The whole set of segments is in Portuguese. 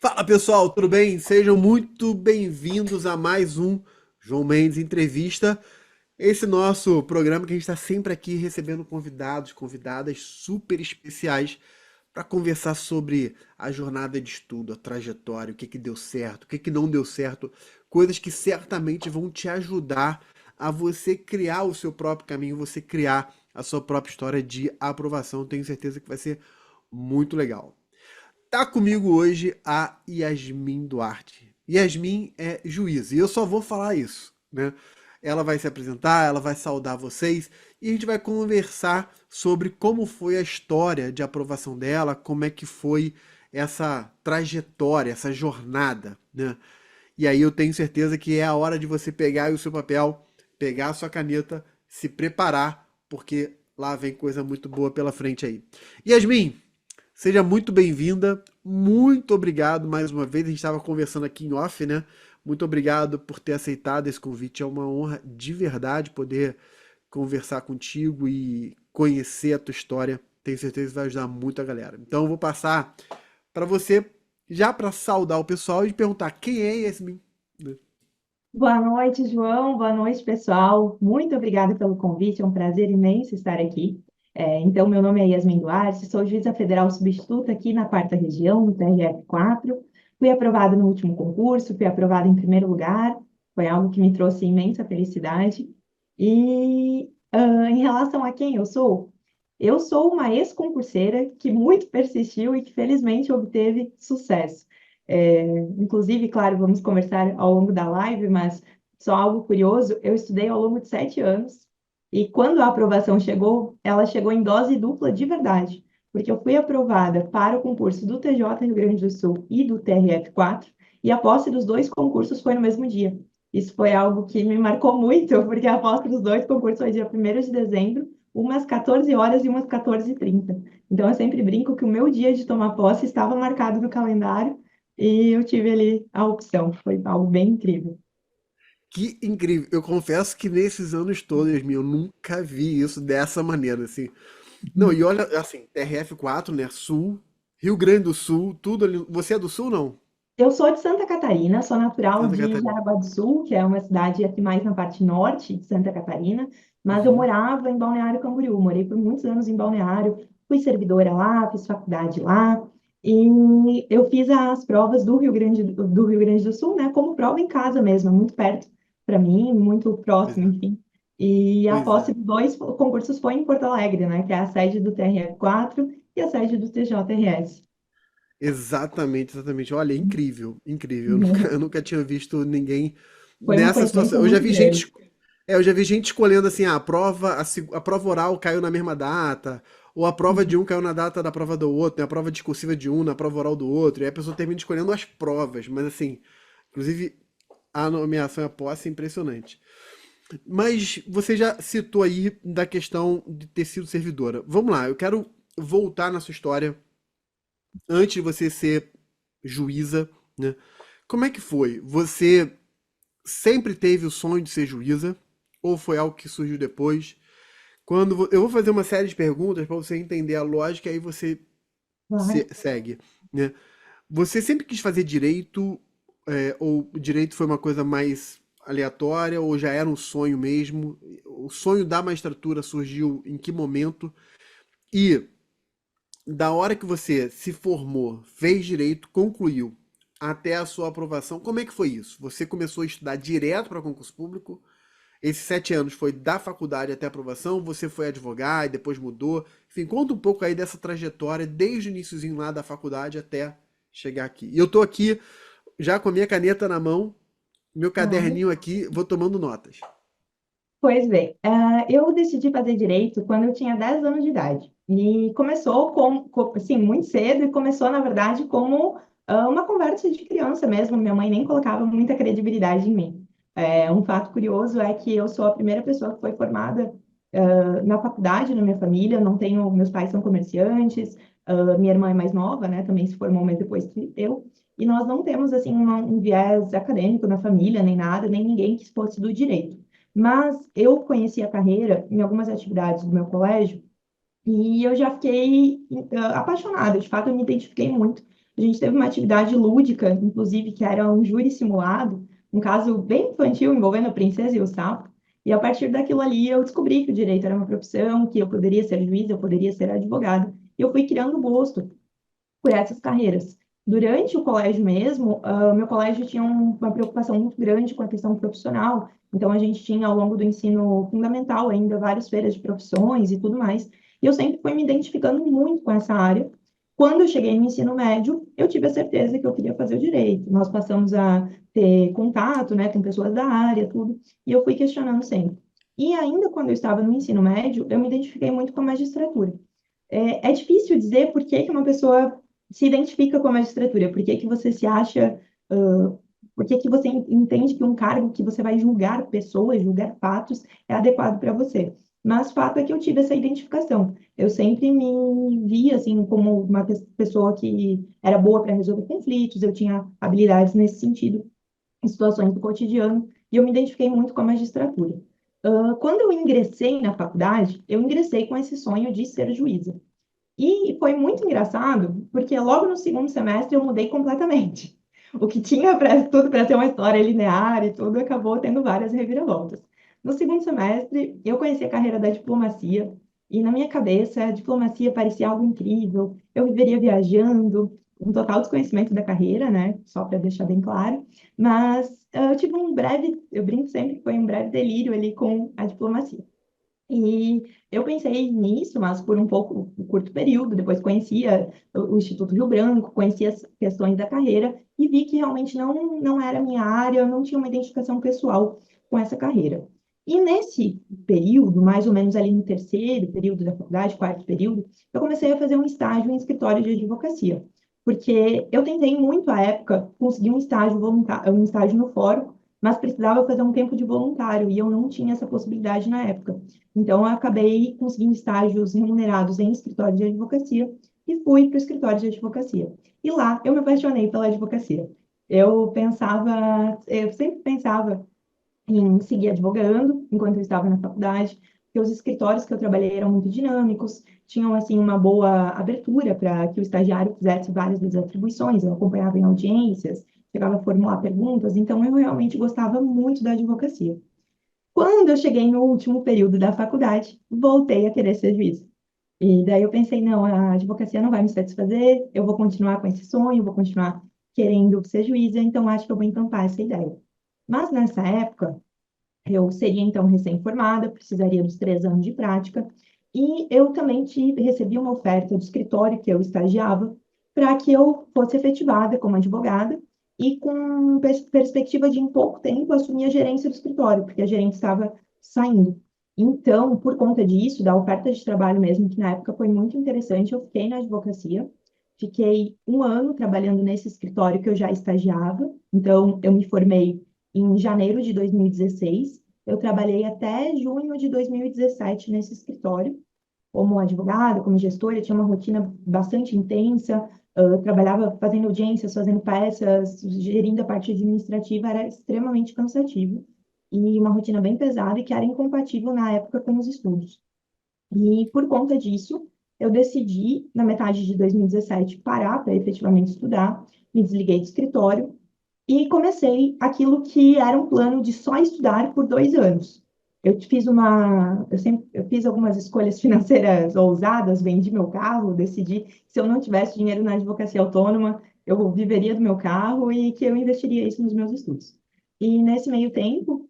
Fala pessoal, tudo bem? Sejam muito bem-vindos a mais um João Mendes Entrevista. Esse nosso programa que a gente está sempre aqui recebendo convidados, convidadas super especiais para conversar sobre a jornada de estudo, a trajetória, o que que deu certo, o que que não deu certo, coisas que certamente vão te ajudar a você criar o seu próprio caminho, você criar a sua própria história de aprovação. Tenho certeza que vai ser muito legal. Tá comigo hoje a Yasmin Duarte. Yasmin é juíza e eu só vou falar isso, né? Ela vai se apresentar, ela vai saudar vocês e a gente vai conversar sobre como foi a história de aprovação dela, como é que foi essa trajetória, essa jornada, né? E aí eu tenho certeza que é a hora de você pegar o seu papel, pegar a sua caneta, se preparar, porque lá vem coisa muito boa pela frente aí. Yasmin, seja muito bem-vinda, muito obrigado mais uma vez. A gente estava conversando aqui em off, né? Muito obrigado por ter aceitado esse convite. É uma honra de verdade poder conversar contigo e conhecer a tua história. Tenho certeza que vai ajudar muito a galera. Então eu vou passar para você, já para saudar o pessoal e perguntar quem é Yasmin, né? Boa noite, João. Boa noite, pessoal. Muito obrigada pelo convite. É um prazer imenso estar aqui. Então, meu nome é Yasmin Duarte, sou juíza federal substituta aqui na quarta região, no TRF4. Fui aprovada no último concurso, fui aprovada em primeiro lugar. Foi algo que me trouxe imensa felicidade. Em relação a quem eu sou uma ex-concurseira que muito persistiu e que felizmente obteve sucesso. Inclusive, claro, vamos conversar ao longo da live, mas só algo curioso, eu estudei ao longo de 7 anos e quando a aprovação chegou, ela chegou em dose dupla de verdade, porque eu fui aprovada para o concurso do TJ Rio Grande do Sul e do TRF4 e a posse dos dois concursos foi no mesmo dia. Isso foi algo que me marcou muito, porque a posse dos dois concursos foi dia 1º de dezembro, umas 14 horas e umas 14h30. Então, eu sempre brinco que o meu dia de tomar posse estava marcado no calendário e eu tive ali a opção. Foi algo bem incrível. Que incrível. Eu confesso que nesses anos todos, Yasmin, eu nunca vi isso dessa maneira, assim. Não, e olha, assim, TRF4, né? Sul, Rio Grande do Sul, tudo ali. Você é do Sul, não? Eu sou de Santa Catarina, sou natural Santa de Catarina. Jaraguá do Sul, que é uma cidade aqui mais na parte norte de Santa Catarina, mas eu Uhum. morava em Balneário Camboriú, morei por muitos anos em Balneário, fui servidora lá, fiz faculdade lá, e eu fiz as provas do Rio Grande do Sul, né, como prova em casa mesmo, muito perto para mim, muito Pois próximo, é. enfim. E a Pois posse é. de dois concursos foi em Porto Alegre, né, que é a sede do TRF4 e a sede do TJRS. Exatamente, exatamente. Olha, incrível, incrível. Eu nunca tinha visto ninguém Foi uma nessa situação. coincidência muito grande. Eu já vi gente escolhendo assim, ah, a prova oral caiu na mesma data, ou a prova de um caiu na data da prova do outro, né? A prova discursiva de um na prova oral do outro, e aí a pessoa termina escolhendo as provas, mas assim, inclusive a nomeação e a posse é impressionante. Mas você já citou aí da questão de ter sido servidora. Vamos lá, eu quero voltar na sua história antes de você ser juíza, né? Como é que foi? Você sempre teve o sonho de ser juíza? Ou foi algo que surgiu depois? Eu vou fazer uma série de perguntas para você entender a lógica e aí você Claro. segue, né? Você sempre quis fazer direito, ou direito foi uma coisa mais aleatória, ou já era um sonho mesmo? O sonho da magistratura surgiu em que momento? E da hora que você se formou, fez direito, concluiu, até a sua aprovação, como é que foi isso? Você começou a estudar direto para concurso público? Esses 7 anos foi da faculdade até a aprovação? Você foi advogar e depois mudou? Enfim, conta um pouco aí dessa trajetória, desde o iniciozinho lá da faculdade até chegar aqui. E eu tô aqui já com a minha caneta na mão, meu Claro. caderninho aqui, vou tomando notas. Pois bem, eu decidi fazer direito quando eu tinha 10 anos de idade. E começou assim, muito cedo, e começou, na verdade, como uma conversa de criança mesmo. Minha mãe nem colocava muita credibilidade em mim. Um fato curioso é que eu sou a primeira pessoa que foi formada na faculdade na minha família. Não tenho, meus pais são comerciantes, minha irmã é mais nova, né? Também se formou um mês depois que eu. E nós não temos, assim, um viés acadêmico na família, nem nada, nem ninguém que fosse do direito. Mas eu conheci a carreira em algumas atividades do meu colégio e eu já fiquei apaixonada. De fato, eu me identifiquei muito. a gente teve uma atividade lúdica, inclusive, que era um júri simulado, um caso bem infantil envolvendo a princesa e o sapo. E a partir daquilo ali eu descobri que o direito era uma profissão, que eu poderia ser juiz, eu poderia ser advogada. E eu fui criando gosto por essas carreiras. Durante o colégio mesmo, meu colégio tinha uma preocupação muito grande com a questão profissional, então a gente tinha ao longo do ensino fundamental ainda várias feiras de profissões e tudo mais, e eu sempre fui me identificando muito com essa área. Quando eu cheguei no ensino médio, eu tive a certeza que eu queria fazer o direito. Nós passamos a ter contato, né, com pessoas da área, tudo, e eu fui questionando sempre. E ainda quando eu estava no ensino médio, eu me identifiquei muito com a magistratura. É difícil dizer por que que uma pessoa se identifica com a magistratura, por que que você se acha, por que que você entende que um cargo que você vai julgar pessoas, julgar fatos, é adequado para você. Mas fato é que eu tive essa identificação. Eu sempre me via assim como uma pessoa que era boa para resolver conflitos, eu tinha habilidades nesse sentido, em situações do cotidiano, e eu me identifiquei muito com a magistratura. Quando eu ingressei na faculdade, eu ingressei com esse sonho de ser juíza. E foi muito engraçado, porque logo no segundo semestre eu mudei completamente. O que tinha tudo para ser uma história linear e tudo acabou tendo várias reviravoltas. No segundo semestre, eu conheci a carreira da diplomacia, e na minha cabeça, a diplomacia parecia algo incrível. Eu viveria viajando, um total desconhecimento da carreira, né? Só para deixar bem claro. Mas eu tive um breve, eu brinco sempre que foi um breve delírio ali com a diplomacia. E eu pensei nisso, mas por um curto período. Depois conhecia o Instituto Rio Branco, conhecia as questões da carreira e vi que realmente não era a minha área, eu não tinha uma identificação pessoal com essa carreira. E nesse período, mais ou menos ali no terceiro período da faculdade, quarto período, eu comecei a fazer um estágio em escritório de advocacia, porque eu tentei muito à época conseguir um estágio voluntário, um estágio no fórum, mas precisava fazer um tempo de voluntário e eu não tinha essa possibilidade na época. Então, eu acabei conseguindo estágios remunerados em escritório de advocacia e fui para o escritório de advocacia. E lá eu me apaixonei pela advocacia. Eu sempre pensava em seguir advogando enquanto eu estava na faculdade, porque os escritórios que eu trabalhei eram muito dinâmicos, tinham assim uma boa abertura para que o estagiário fizesse várias das atribuições, eu acompanhava em audiências, chegava a formular perguntas, então eu realmente gostava muito da advocacia. Quando eu cheguei no último período da faculdade, voltei a querer ser juiz. E daí eu pensei, não, a advocacia não vai me satisfazer, eu vou continuar com esse sonho, vou continuar querendo ser juíza, então acho que eu vou encampar essa ideia. Mas nessa época, eu seria então recém-formada, precisaria dos 3 anos de prática, e eu também recebi uma oferta do escritório que eu estagiava para que eu fosse efetivada como advogada e com perspectiva de em pouco tempo assumir a gerência do escritório, porque a gerente estava saindo. Então, por conta disso, da oferta de trabalho mesmo, que na época foi muito interessante, eu fiquei na advocacia, fiquei 1 ano trabalhando nesse escritório que eu já estagiava, então eu me formei em janeiro de 2016. Eu trabalhei até junho de 2017 nesse escritório, como advogada, como gestora, tinha uma rotina bastante intensa, eu trabalhava fazendo audiências, fazendo peças, gerindo a parte administrativa, era extremamente cansativo e uma rotina bem pesada e que era incompatível na época com os estudos. E por conta disso, eu decidi, na metade de 2017, parar para efetivamente estudar, me desliguei do escritório e comecei aquilo que era um plano de só estudar por 2 anos. Eu fiz algumas escolhas financeiras ousadas, vendi meu carro, decidi que se eu não tivesse dinheiro na advocacia autônoma, eu viveria do meu carro e que eu investiria isso nos meus estudos. E nesse meio tempo,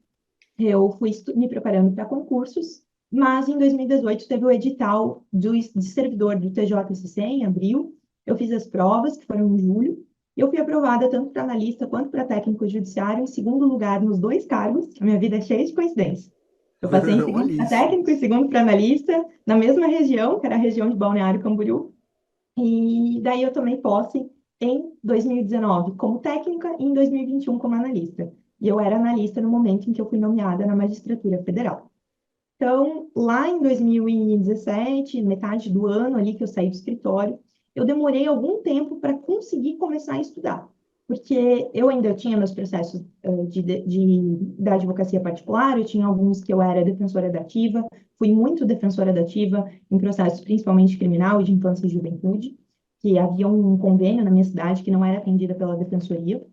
eu fui me preparando para concursos, mas em 2018 teve o edital de servidor do TJSC em abril. Eu fiz as provas, que foram em julho, e eu fui aprovada tanto para analista quanto para técnico judiciário, em segundo lugar nos dois cargos. A minha vida é cheia de coincidência. Eu passei em Olha segundo para isso. técnico e segundo para analista, na mesma região, que era a região de Balneário Camboriú, e daí eu tomei posse em 2019 como técnica e em 2021 como analista. E eu era analista no momento em que eu fui nomeada na magistratura federal. Então, lá em 2017, metade do ano ali que eu saí do escritório, eu demorei algum tempo para conseguir começar a estudar, porque eu ainda tinha meus processos da advocacia particular, eu tinha alguns que eu era defensora da ativa, fui muito defensora da ativa em processos principalmente criminal e de infância e juventude, que havia um convênio na minha cidade que não era atendida pela defensoria.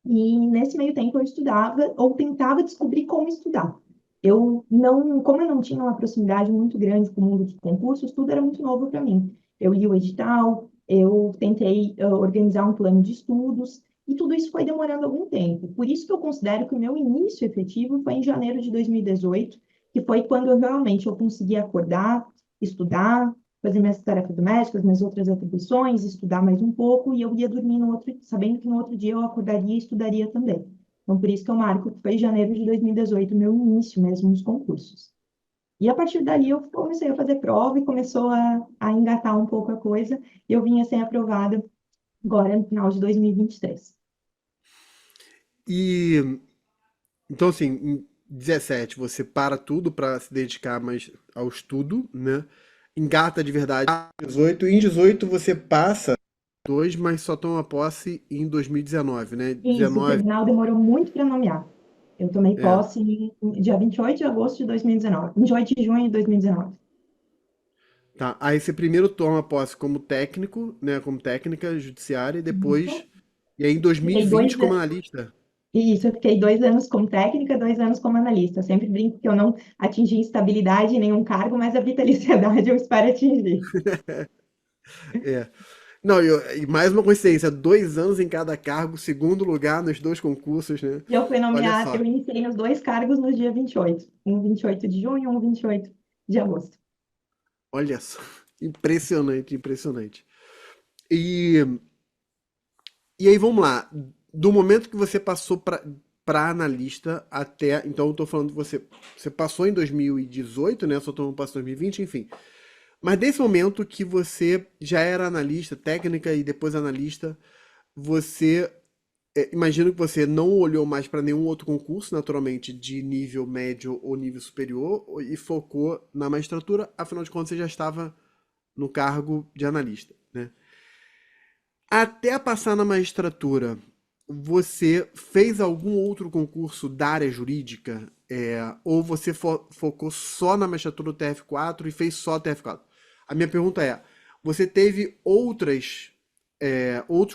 E nesse meio tempo eu estudava ou tentava descobrir como estudar. Como eu não tinha uma proximidade muito grande com o mundo dos concursos, tudo era muito novo para mim. Eu li o edital, eu tentei organizar um plano de estudos, e tudo isso foi demorando algum tempo. Por isso que eu considero que o meu início efetivo foi em janeiro de 2018, que foi quando eu consegui acordar, estudar, fazer minhas tarefas domésticas, minhas outras atribuições, estudar mais um pouco, e eu ia dormir no outro, sabendo que no outro dia eu acordaria e estudaria também. Então, por isso que eu marco que foi janeiro de 2018, meu início mesmo nos concursos. E a partir dali eu comecei a fazer prova e começou a engatar um pouco a coisa, e eu vinha ser aprovada agora no final de 2023. E então, assim, em 17 você para tudo para se dedicar mais ao estudo, né? Engata de verdade em 18. E em 18 você passa dois, mas só toma posse em 2019, né? Isso, o 19, tribunal demorou muito para nomear. Eu tomei é. posse dia 28 de agosto de 2019, 28 de junho de 2019. Tá. Aí você primeiro toma posse como técnico, né? Como técnica judiciária, e depois. Isso. E aí em Fiquei dois, 2020 como analista. Isso, eu fiquei 2 anos como técnica, 2 anos como analista. Eu sempre brinco que eu não atingi estabilidade em nenhum cargo, mas a vitaliciedade eu espero atingir. É. Não, e mais uma coincidência, 2 anos em cada cargo, segundo lugar nos dois concursos, né? E eu fui Olha nomeada, só, eu iniciei nos dois cargos no dia 28. Um 28 de junho, um 28 de agosto. olha só. Impressionante, impressionante. E, e aí vamos lá. Do momento que você passou para analista até. Então eu tô falando que você passou em 2018, né? Só tomou passo em 2020, enfim. Mas desse momento que você já era analista, técnica e depois analista, você imagino que você não olhou mais para nenhum outro concurso, naturalmente, de nível médio ou nível superior, e focou na magistratura, afinal de contas você já estava no cargo de analista, né? Até passar na magistratura, você fez algum outro concurso da área jurídica? Ou você focou só na magistratura do TF4 e fez só TF4? A minha pergunta é: você teve outros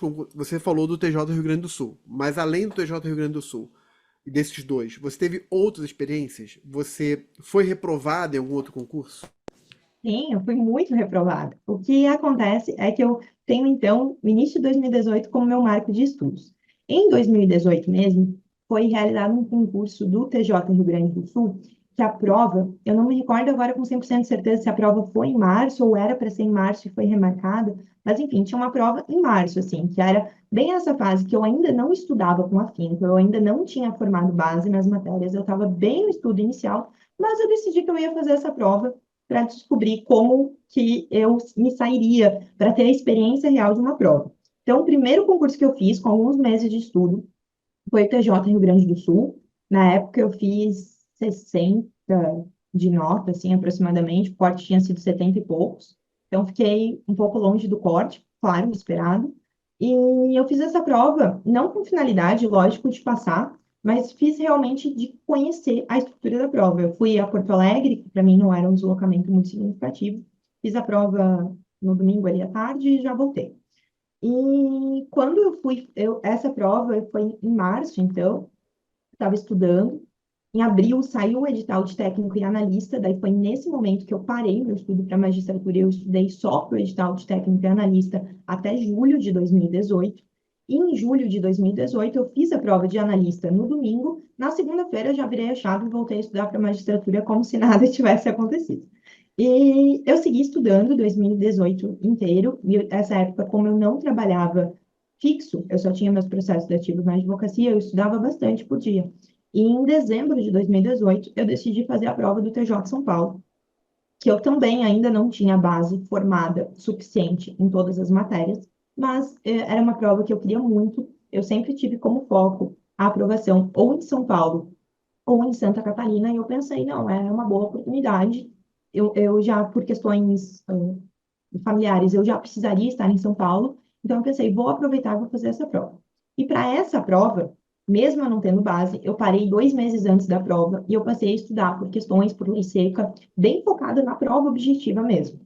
concursos? Você falou do TJ Rio Grande do Sul, mas além do TJ Rio Grande do Sul e desses dois, você teve outras experiências? Você foi reprovado em algum outro concurso? Sim, eu fui muito reprovada. O que acontece é que eu tenho, então, o início de 2018 como meu marco de estudos. Em 2018 mesmo, foi realizado um concurso do TJ Rio Grande do Sul, que a prova, eu não me recordo agora com 100% de certeza se a prova foi em março ou era para ser em março e foi remarcada, mas enfim, tinha uma prova em março, assim, que era bem essa fase que eu ainda não estudava com afinco, eu ainda não tinha formado base nas matérias, eu estava bem no estudo inicial, mas eu decidi que eu ia fazer essa prova para descobrir como que eu me sairia para ter a experiência real de uma prova. Então, o primeiro concurso que eu fiz, com alguns meses de estudo, foi o TJ Rio Grande do Sul. Na época, eu fiz 60 de nota, assim, aproximadamente. O corte tinha sido 70 e poucos. Então, fiquei um pouco longe do corte, claro, esperado. E eu fiz essa prova, não com finalidade, lógico, de passar, mas fiz realmente de conhecer a estrutura da prova. Eu fui a Porto Alegre, que para mim não era um deslocamento muito significativo. Fiz a prova no domingo ali à tarde e já voltei. E quando essa prova foi em março, então, estava estudando. Em abril saiu o edital de técnico e analista, daí foi nesse momento que eu parei meu estudo para magistratura, e eu estudei só para o edital de técnico e analista até julho de 2018. E em julho de 2018 eu fiz a prova de analista no domingo, na segunda-feira já virei a chave e voltei a estudar para magistratura como se nada tivesse acontecido. E eu segui estudando 2018 inteiro, e essa época, como eu não trabalhava fixo, eu só tinha meus processos ativos na advocacia, eu estudava bastante por dia. E em dezembro de 2018, eu decidi fazer a prova do TJ São Paulo, que eu também ainda não tinha base formada suficiente em todas as matérias, mas era uma prova que eu queria muito. Eu sempre tive como foco a aprovação ou em São Paulo ou em Santa Catarina, e eu pensei, não, é uma boa oportunidade. Eu já, por questões familiares, eu já precisaria estar em São Paulo, então eu pensei, vou aproveitar e vou fazer essa prova. E para essa prova, mesmo eu não tendo base, eu parei 2 meses antes da prova e eu passei a estudar por questões, por lei seca, bem focada na prova objetiva mesmo.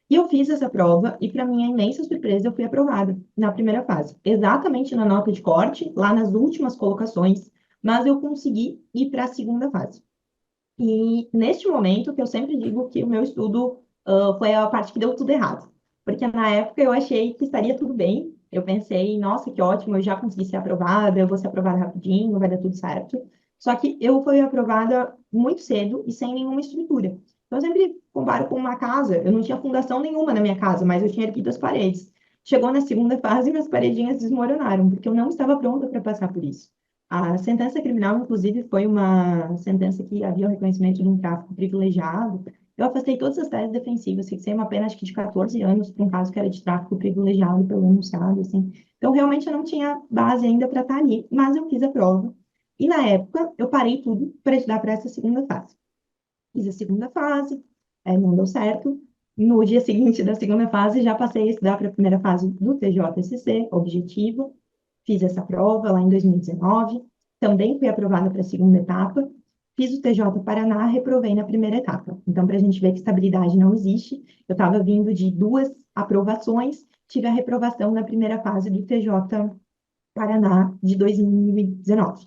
E eu fiz essa prova e, para minha imensa surpresa, eu fui aprovada na primeira fase, exatamente na nota de corte, lá nas últimas colocações, mas eu consegui ir para a segunda fase. E neste momento que eu sempre digo que o meu estudo foi a parte que deu tudo errado. Porque na época eu achei que estaria tudo bem. Eu pensei, nossa, que ótimo, eu já consegui ser aprovada, eu vou ser aprovada rapidinho, vai dar tudo certo. Só que eu fui aprovada muito cedo e sem nenhuma estrutura. Então eu sempre comparo com uma casa, eu não tinha fundação nenhuma na minha casa, mas eu tinha erguido as paredes. Chegou na segunda fase e minhas paredinhas desmoronaram, porque eu não estava pronta para passar por isso. A sentença criminal, inclusive, foi uma sentença que havia o reconhecimento de um tráfico privilegiado. Eu afastei todas as teses defensivas, fixei uma pena, acho que de 14 anos, para um caso que era de tráfico privilegiado pelo enunciado, assim. Então, realmente, eu não tinha base ainda para estar ali, mas eu fiz a prova. E, na época, eu parei tudo para estudar para essa segunda fase. Fiz a segunda fase, não deu certo. No dia seguinte da segunda fase, já passei a estudar para a primeira fase do TJSC, objetiva. Fiz essa prova lá em 2019. Também fui aprovada para a segunda etapa. Fiz o TJ Paraná, reprovei na primeira etapa. Então, para a gente ver que estabilidade não existe, eu estava vindo de duas aprovações, tive a reprovação na primeira fase do TJ Paraná de 2019.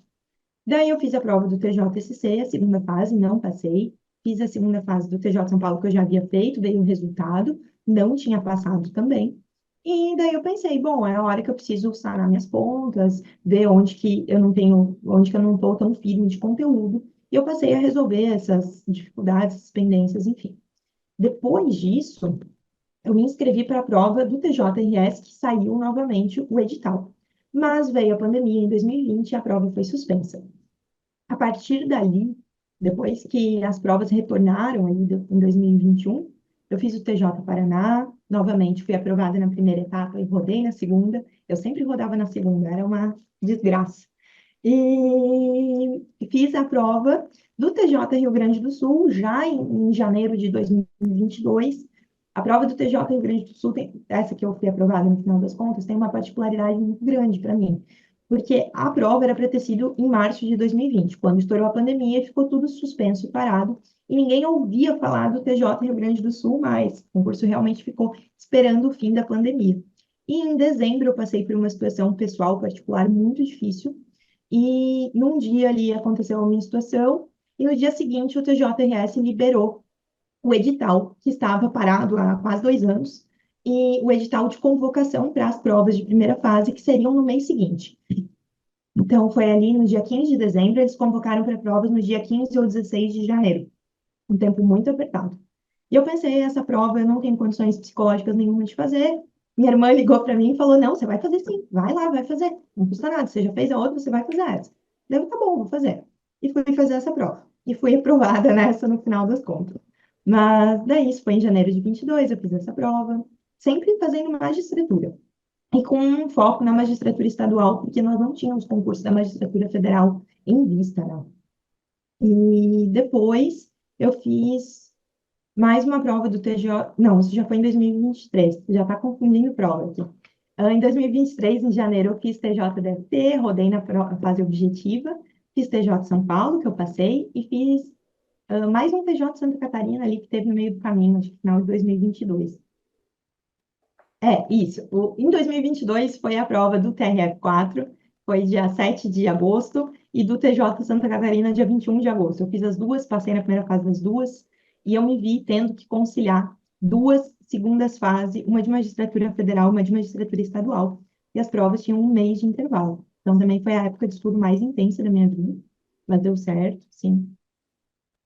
Daí eu fiz a prova do TJSC, a segunda fase, não passei. Fiz a segunda fase do TJ São Paulo, que eu já havia feito, veio o resultado, não tinha passado também. E daí eu pensei, bom, é a hora que eu preciso sanar minhas pontas, ver onde que eu não tenho, onde que eu não estou tão firme de conteúdo. E eu passei a resolver essas dificuldades, essas pendências, enfim. Depois disso, eu me inscrevi para a prova do TJRS, que saiu novamente o edital. Mas veio a pandemia em 2020 e a prova foi suspensa. A partir dali, depois que as provas retornaram aí em 2021, eu fiz o TJ Paraná, novamente fui aprovada na primeira etapa e rodei na segunda. Eu sempre rodava na segunda, era uma desgraça. E fiz a prova do TJ Rio Grande do Sul já em janeiro de 2022. A prova do TJ Rio Grande do Sul, essa que eu fui aprovada no final das contas, tem uma particularidade muito grande para mim, porque a prova era para ter sido em março de 2020, quando estourou a pandemia, ficou tudo suspenso e parado, e ninguém ouvia falar do TJ Rio Grande do Sul mais. O concurso realmente ficou esperando o fim da pandemia. E em dezembro eu passei por uma situação pessoal particular muito difícil, e num dia ali aconteceu a minha situação, e no dia seguinte o TJRS liberou o edital, que estava parado há quase 2 anos, e o edital de convocação para as provas de primeira fase, que seriam no mês seguinte. Então, foi ali no dia 15 de dezembro, eles convocaram para provas no dia 15 ou 16 de janeiro, um tempo muito apertado. E eu pensei, essa prova eu não tenho condições psicológicas nenhuma de fazer. Minha irmã ligou para mim e falou: Não, você vai fazer sim, vai lá, vai fazer. Não custa nada, você já fez a outra, você vai fazer essa. Eu, tá bom, vou fazer. E fui fazer essa prova. E fui aprovada nessa no final das contas. Mas daí, isso foi em janeiro de 22, eu fiz essa prova, sempre fazendo magistratura. E com um foco na magistratura estadual, porque nós não tínhamos concurso da magistratura federal em vista, né? E depois eu fiz mais uma prova do TJ. Não, isso já foi em 2023, já está confundindo prova aqui. Em 2023, em janeiro, eu fiz TJDFT, rodei na fase objetiva, fiz TJ São Paulo, que eu passei, e fiz mais um TJ Santa Catarina ali, que teve no meio do caminho, acho que no final de 2022. Isso. Em 2022 foi a prova do TRF4, foi dia 7 de agosto, e do TJ Santa Catarina, dia 21 de agosto. Eu fiz as duas, passei na primeira fase das duas, e eu me vi tendo que conciliar duas segundas fases, uma de magistratura federal, uma de magistratura estadual. E as provas tinham um mês de intervalo. Então também foi a época de estudo mais intensa da minha vida, mas deu certo, sim.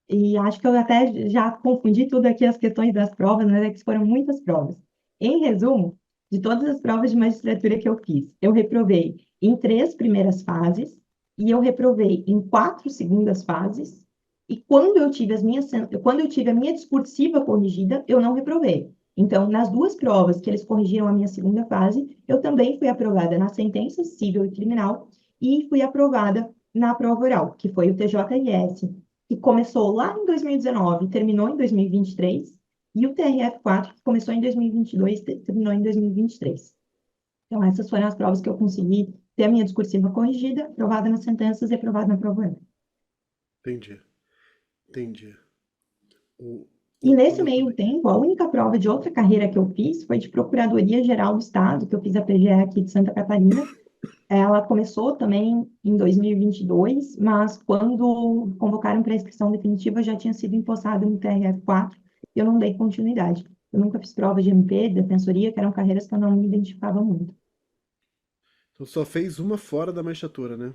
E acho que eu até já confundi tudo aqui as questões das provas, mas é que foram muitas provas. Em resumo, de todas as provas de magistratura que eu fiz, eu reprovei em 3 primeiras fases e eu reprovei em 4 segundas fases. E quando eu tive a minha discursiva corrigida, eu não reprovei. Então, nas duas provas que eles corrigiram a minha segunda fase, eu também fui aprovada na sentença civil e criminal e fui aprovada na prova oral, que foi o TJRS, que começou lá em 2019 e terminou em 2023, e o TRF4, que começou em 2022 e terminou em 2023. Então, essas foram as provas que eu consegui ter a minha discursiva corrigida, aprovada nas sentenças e aprovada na prova oral. Entendi, entendi. O, E nesse meio Exatamente. tempo, a única prova de outra carreira que eu fiz foi de Procuradoria-Geral do Estado, que eu fiz a PGE aqui de Santa Catarina. Ela começou também em 2022, mas quando convocaram para a inscrição definitiva, já tinha sido empossada no TRF4 e eu não dei continuidade. Eu nunca fiz prova de MP, defensoria, que eram carreiras que eu não me identificava muito. Então só fez uma fora da magistratura, né?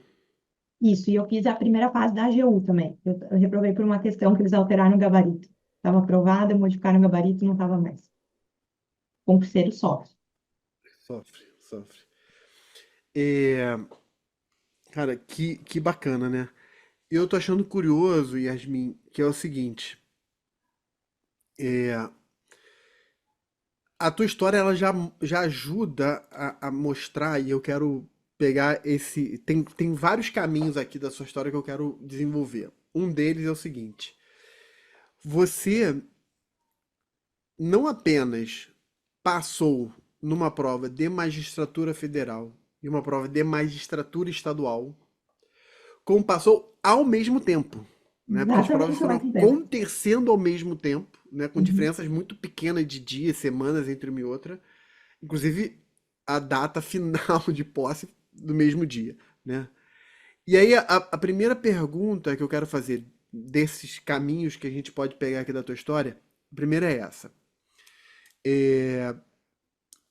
Isso, e eu fiz a primeira fase da AGU também. Eu reprovei por uma questão que eles alteraram o gabarito. Estava aprovada, modificaram o gabarito e não estava mais. Concurseiro sofre. Sofre, sofre. É, cara, que bacana, né? Eu tô achando curioso, Yasmin, que é o seguinte. É, a tua história ela já ajuda a mostrar, e eu quero pegar esse. Tem vários caminhos aqui da sua história que eu quero desenvolver. Um deles é o seguinte: você não apenas passou numa prova de magistratura federal e uma prova de magistratura estadual, como passou ao mesmo tempo, né? Porque as provas Exatamente ao foram mesmo tempo. acontecendo ao mesmo tempo, né? Com Uhum. diferenças muito pequenas de dias, semanas entre uma e outra. Inclusive a data final de posse do mesmo dia, né? E aí a primeira pergunta que eu quero fazer desses caminhos que a gente pode pegar aqui da tua história, a primeira é essa.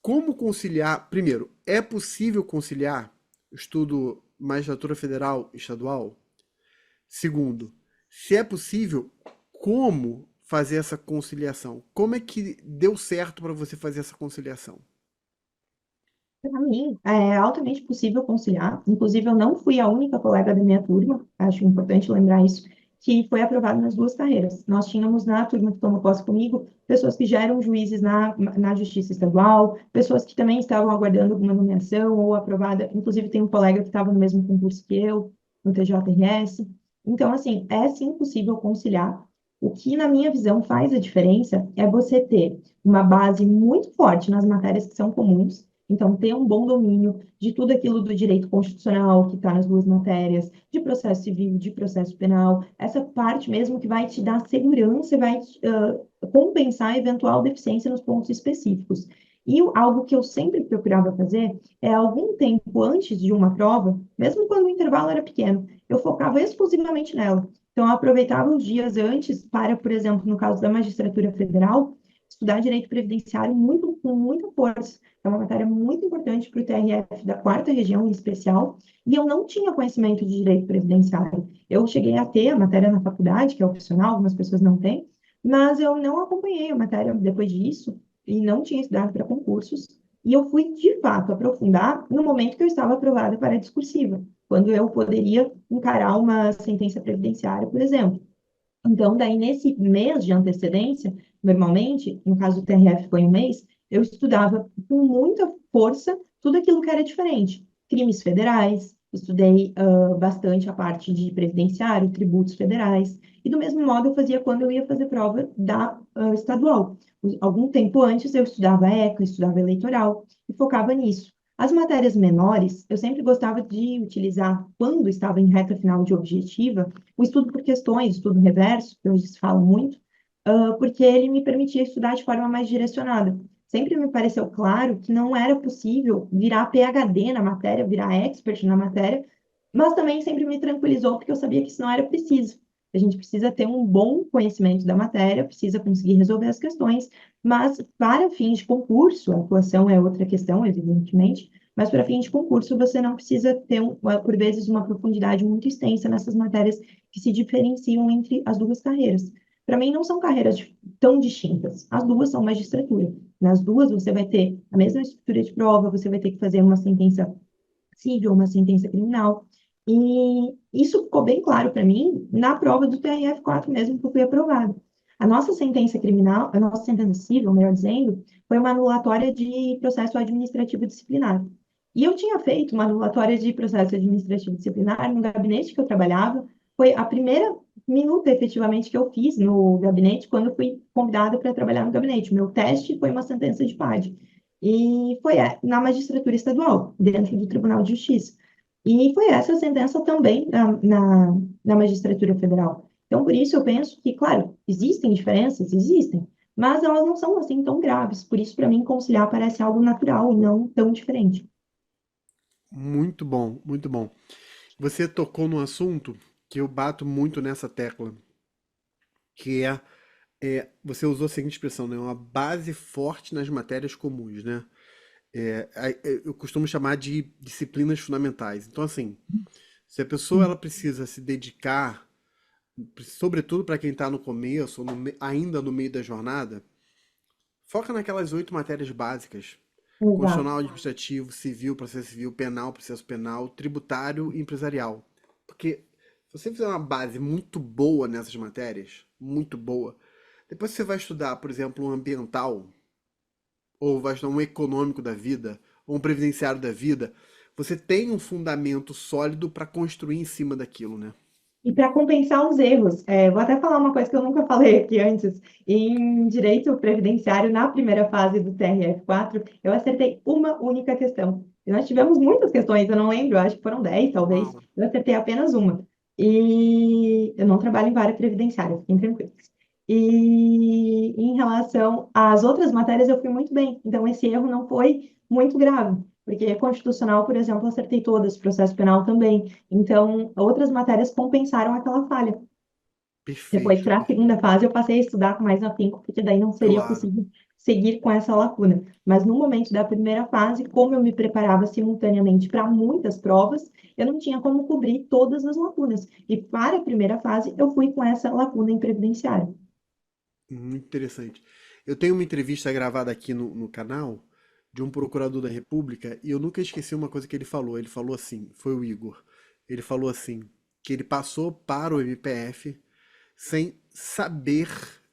Como conciliar? Primeiro, é possível conciliar estudo magistratura federal e estadual? Segundo, se é possível, como fazer essa conciliação? Como é que deu certo para você fazer essa conciliação? Para mim, é altamente possível conciliar. Inclusive, eu não fui a única colega da minha turma, acho importante lembrar isso, que foi aprovado nas duas carreiras. Nós tínhamos na turma que tomou posse comigo pessoas que já eram juízes na Justiça Estadual, pessoas que também estavam aguardando alguma nomeação ou aprovada. Inclusive, tem um colega que estava no mesmo concurso que eu, no TJRS. Então, assim, é sim possível conciliar. O que, na minha visão, faz a diferença é você ter uma base muito forte nas matérias que são comuns, então, ter um bom domínio de tudo aquilo do direito constitucional que está nas duas matérias, de processo civil, de processo penal, essa parte mesmo que vai te dar segurança e vai compensar eventual deficiência nos pontos específicos. E algo que eu sempre procurava fazer é, algum tempo antes de uma prova, mesmo quando o intervalo era pequeno, eu focava exclusivamente nela. Então, eu aproveitava os dias antes para, por exemplo, no caso da magistratura federal, estudar direito previdenciário muito, com muita força. É uma matéria muito importante para o TRF da quarta região em especial, e eu não tinha conhecimento de direito previdenciário. Eu cheguei a ter a matéria na faculdade, que é opcional, algumas pessoas não têm, mas eu não acompanhei a matéria depois disso e não tinha estudado para concursos. E eu fui, de fato, aprofundar no momento que eu estava aprovada para a discursiva, quando eu poderia encarar uma sentença previdenciária, por exemplo. Então, daí, nesse mês de antecedência, normalmente, no caso do TRF foi um mês, eu estudava com muita força tudo aquilo que era diferente. Crimes federais, estudei bastante a parte de previdenciário, tributos federais, e do mesmo modo eu fazia quando eu ia fazer prova da estadual. Algum tempo antes eu estudava ECA, estudava eleitoral, e focava nisso. As matérias menores, eu sempre gostava de utilizar, quando estava em reta final de objetiva, o estudo por questões, estudo reverso, que hoje se fala muito, porque ele me permitia estudar de forma mais direcionada. Sempre me pareceu claro que não era possível virar PhD na matéria, virar expert na matéria, mas também sempre me tranquilizou, porque eu sabia que isso não era preciso. A gente precisa ter um bom conhecimento da matéria, precisa conseguir resolver as questões, mas para fins de concurso, a atuação é outra questão, evidentemente, mas para fins de concurso você não precisa ter, por vezes, uma profundidade muito extensa nessas matérias que se diferenciam entre as duas carreiras. Para mim, não são carreiras tão distintas. As duas são magistratura. Nas duas, você vai ter a mesma estrutura de prova, você vai ter que fazer uma sentença civil, uma sentença criminal. E isso ficou bem claro para mim na prova do TRF4 mesmo, que eu fui aprovada. A nossa sentença criminal, a nossa sentença civil, melhor dizendo, foi uma anulatória de processo administrativo disciplinar. E eu tinha feito uma anulatória de processo administrativo disciplinar no gabinete que eu trabalhava. Foi a primeira minuta, efetivamente, que eu fiz no gabinete, quando eu fui convidada para trabalhar no gabinete. O meu teste foi uma sentença de PAD. E foi na magistratura estadual, dentro do Tribunal de Justiça. E foi essa a sentença também na magistratura federal. Então, por isso eu penso que, claro, existem diferenças, existem, mas elas não são assim tão graves. Por isso, para mim, conciliar parece algo natural e não tão diferente. Muito bom, muito bom. Você tocou num assunto que eu bato muito nessa tecla, que você usou a seguinte expressão, né? Uma base forte nas matérias comuns, né? Eu costumo chamar de disciplinas fundamentais. Então, assim, se a pessoa ela precisa se dedicar, sobretudo para quem está no começo, ou ainda no meio da jornada, foca naquelas 8 matérias básicas. Exato. Constitucional, administrativo, civil, processo civil, penal, processo penal, tributário e empresarial. Porque se você fizer uma base muito boa nessas matérias, muito boa, depois você vai estudar, por exemplo, um ambiental, ou vai estudar um econômico da vida, ou um previdenciário da vida, você tem um fundamento sólido para construir em cima daquilo, né? E para compensar os erros, vou até falar uma coisa que eu nunca falei aqui antes. Em direito previdenciário, na primeira fase do TRF4, eu acertei uma única questão. E nós tivemos muitas questões, eu não lembro, acho que foram 10, talvez. Uau. Eu acertei apenas uma. E eu não trabalho em vara previdenciária, fiquem tranquilos. E em relação às outras matérias, eu fui muito bem. Então, esse erro não foi muito grave. Porque constitucional, por exemplo, eu acertei todas, processo penal também. Então, outras matérias compensaram aquela falha. Depois, Perfeito, para a segunda perfeito. fase, eu passei a estudar com mais afinco, porque daí não seria Claro. possível seguir com essa lacuna. Mas no momento da primeira fase, como eu me preparava simultaneamente para muitas provas, eu não tinha como cobrir todas as lacunas. E para a primeira fase, eu fui com essa lacuna em previdenciário. Muito interessante. Eu tenho uma entrevista gravada aqui no canal de um procurador da República e eu nunca esqueci uma coisa que ele falou. Ele falou assim, foi o Igor. Ele falou assim, que ele passou para o MPF sem saber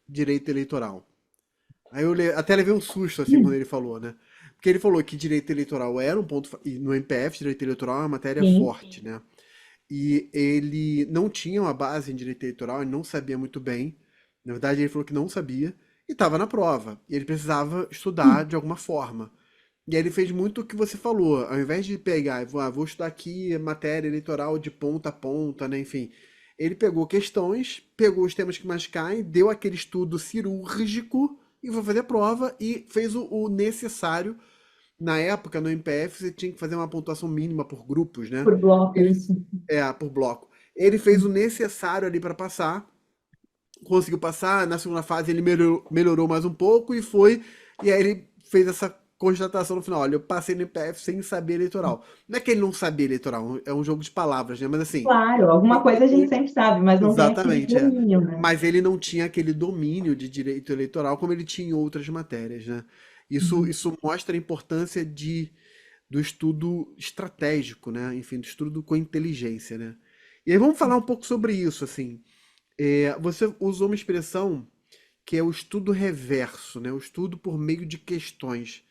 direito eleitoral. Aí até levei um susto assim quando ele falou, né? Porque ele falou que direito eleitoral era um ponto, e no MPF direito eleitoral é uma matéria Sim. forte, né? E ele não tinha uma base em direito eleitoral, ele não sabia muito bem. Na verdade, ele falou que não sabia e estava na prova. E ele precisava estudar de alguma forma. E aí ele fez muito o que você falou. Ao invés de pegar, vou estudar aqui matéria eleitoral de ponta a ponta, né? Enfim, ele pegou questões, pegou os temas que mais caem, deu aquele estudo cirúrgico e foi fazer a prova e fez o necessário. Na época, no MPF, você tinha que fazer uma pontuação mínima por grupos, né? Por bloco, Ele, isso. por bloco. Ele fez o necessário ali para passar, conseguiu passar. Na segunda fase, ele melhorou mais um pouco e foi. E aí ele fez essa constatação no final: olha, eu passei no MPF sem saber eleitoral. Não é que ele não sabia eleitoral, é um jogo de palavras, né? Mas assim, Claro, alguma coisa a gente sempre sabe, mas não tem aquele exatamente, é. domínio, né? Mas ele não tinha aquele domínio de direito eleitoral como ele tinha em outras matérias, né? Isso, Uhum. isso mostra a importância do estudo estratégico, né? Enfim, do estudo com inteligência, né? E aí vamos falar um pouco sobre isso, assim. Você usou uma expressão que é o estudo reverso, né? O estudo por meio de questões.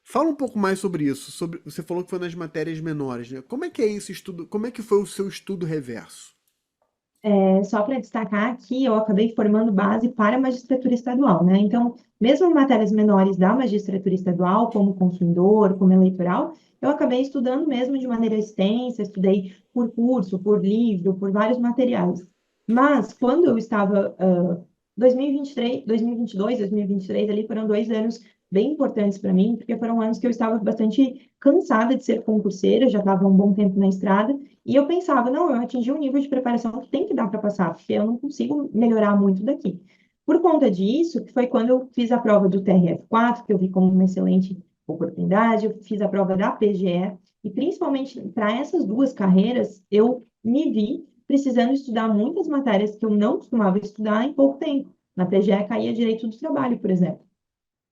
Fala um pouco mais sobre isso. Você falou que foi nas matérias menores, né? Como é que é esse estudo? Como é que foi o seu estudo reverso? Só para destacar aqui, eu acabei formando base para a magistratura estadual, né? Então, mesmo em matérias menores da magistratura estadual, como consumidor, como eleitoral, eu acabei estudando mesmo de maneira extensa, estudei por curso, por livro, por vários materiais. Mas, quando eu estava, 2023, 2022, 2023, ali foram 2 anos bem importantes para mim, porque foram anos que eu estava bastante cansada de ser concurseira, já estava um bom tempo na estrada, e eu pensava, não, eu atingi um nível de preparação que tem que dar para passar, porque eu não consigo melhorar muito daqui. Por conta disso, que foi quando eu fiz a prova do TRF4, que eu vi como uma excelente oportunidade, eu fiz a prova da PGE, e principalmente para essas duas carreiras, eu me vi precisando estudar muitas matérias que eu não costumava estudar em pouco tempo. Na PGE caía direito do trabalho, por exemplo.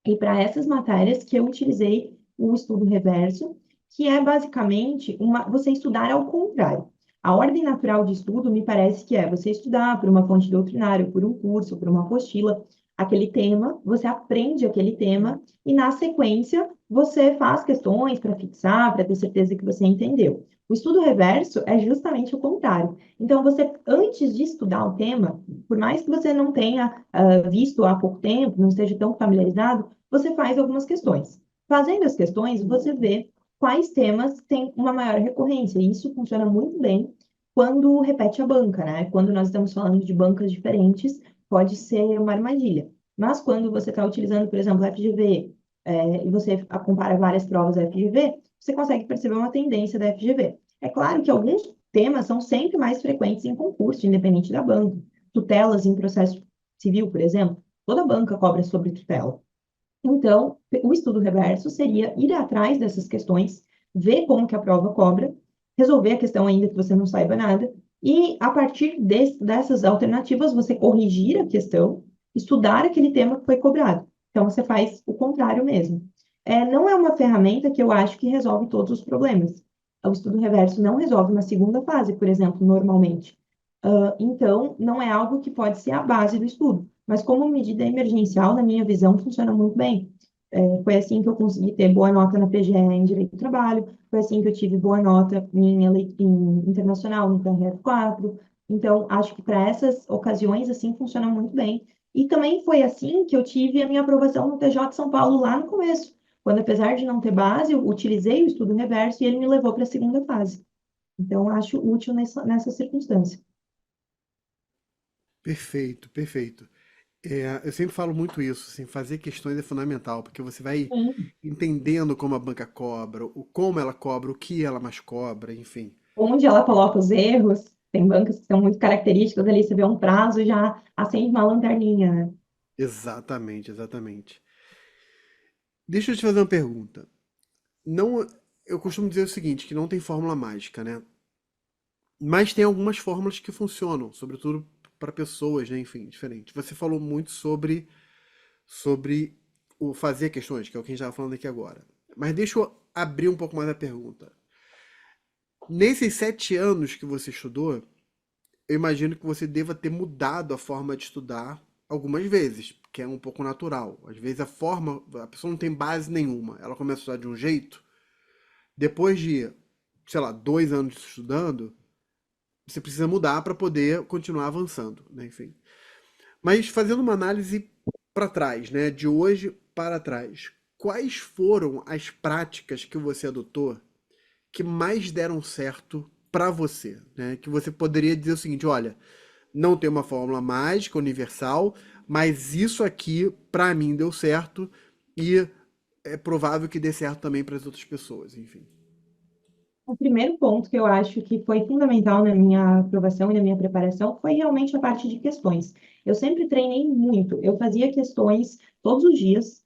E para essas matérias que eu utilizei o estudo reverso, que é basicamente você estudar ao contrário. A ordem natural de estudo me parece que é você estudar por uma fonte doutrinária, por um curso, por uma apostila, aquele tema, você aprende aquele tema e na sequência você faz questões para fixar, para ter certeza que você entendeu. O estudo reverso é justamente o contrário. Então, você, antes de estudar o tema, por mais que você não tenha visto há pouco tempo, não esteja tão familiarizado, você faz algumas questões. Fazendo as questões, você vê quais temas têm uma maior recorrência. E isso funciona muito bem quando repete a banca, né? Quando nós estamos falando de bancas diferentes, pode ser uma armadilha. Mas quando você está utilizando, por exemplo, FGV, e você compara várias provas da FGV, você consegue perceber uma tendência da FGV. É claro que alguns temas são sempre mais frequentes em concurso, independente da banca. Tutelas em processo civil, por exemplo, toda banca cobra sobre tutela. Então, o estudo reverso seria ir atrás dessas questões, ver como que a prova cobra, resolver a questão ainda que você não saiba nada, e a partir dessas alternativas, você corrigir a questão, estudar aquele tema que foi cobrado. Então, você faz o contrário mesmo. Não é uma ferramenta que eu acho que resolve todos os problemas. O estudo reverso não resolve uma segunda fase, por exemplo, normalmente. Então, não é algo que pode ser a base do estudo, mas como medida emergencial, na minha visão, funciona muito bem. Foi assim que eu consegui ter boa nota na PGE em Direito do Trabalho, foi assim que eu tive boa nota em internacional, no PRF4. Então, acho que para essas ocasiões, assim, funciona muito bem. E também foi assim que eu tive a minha aprovação no TJ de São Paulo lá no começo, quando, apesar de não ter base, eu utilizei o estudo reverso e ele me levou para a segunda fase. Então, acho útil nessa circunstância. Perfeito, perfeito. Eu sempre falo muito isso, assim, fazer questões é fundamental, porque você vai Sim. entendendo como a banca cobra, o como ela cobra, o que ela mais cobra, enfim. Onde ela coloca os erros, tem bancas que são muito características ali, você vê um prazo e já acende uma lanterninha, né? Exatamente, exatamente. Deixa eu te fazer uma pergunta. Não, eu costumo dizer o seguinte, que não tem fórmula mágica, né? Mas tem algumas fórmulas que funcionam, sobretudo para pessoas, né? Enfim, diferentes. Você falou muito sobre o fazer questões, que é o que a gente estava falando aqui agora. Mas deixa eu abrir um pouco mais a pergunta. Nesses 7 anos que você estudou, eu imagino que você deva ter mudado a forma de estudar algumas vezes, que é um pouco natural. Às vezes a pessoa não tem base nenhuma. Ela começa a estudar de um jeito, depois de, sei lá, 2 anos estudando, você precisa mudar para poder continuar avançando, né? Enfim. Mas fazendo uma análise para trás, né? De hoje para trás, quais foram as práticas que você adotou que mais deram certo para você, né? Que você poderia dizer o seguinte, olha, não tem uma fórmula mágica universal, mas isso aqui para mim deu certo e é provável que dê certo também para as outras pessoas, enfim. O primeiro ponto que eu acho que foi fundamental na minha aprovação e na minha preparação foi realmente a parte de questões. Eu sempre treinei muito, eu fazia questões todos os dias,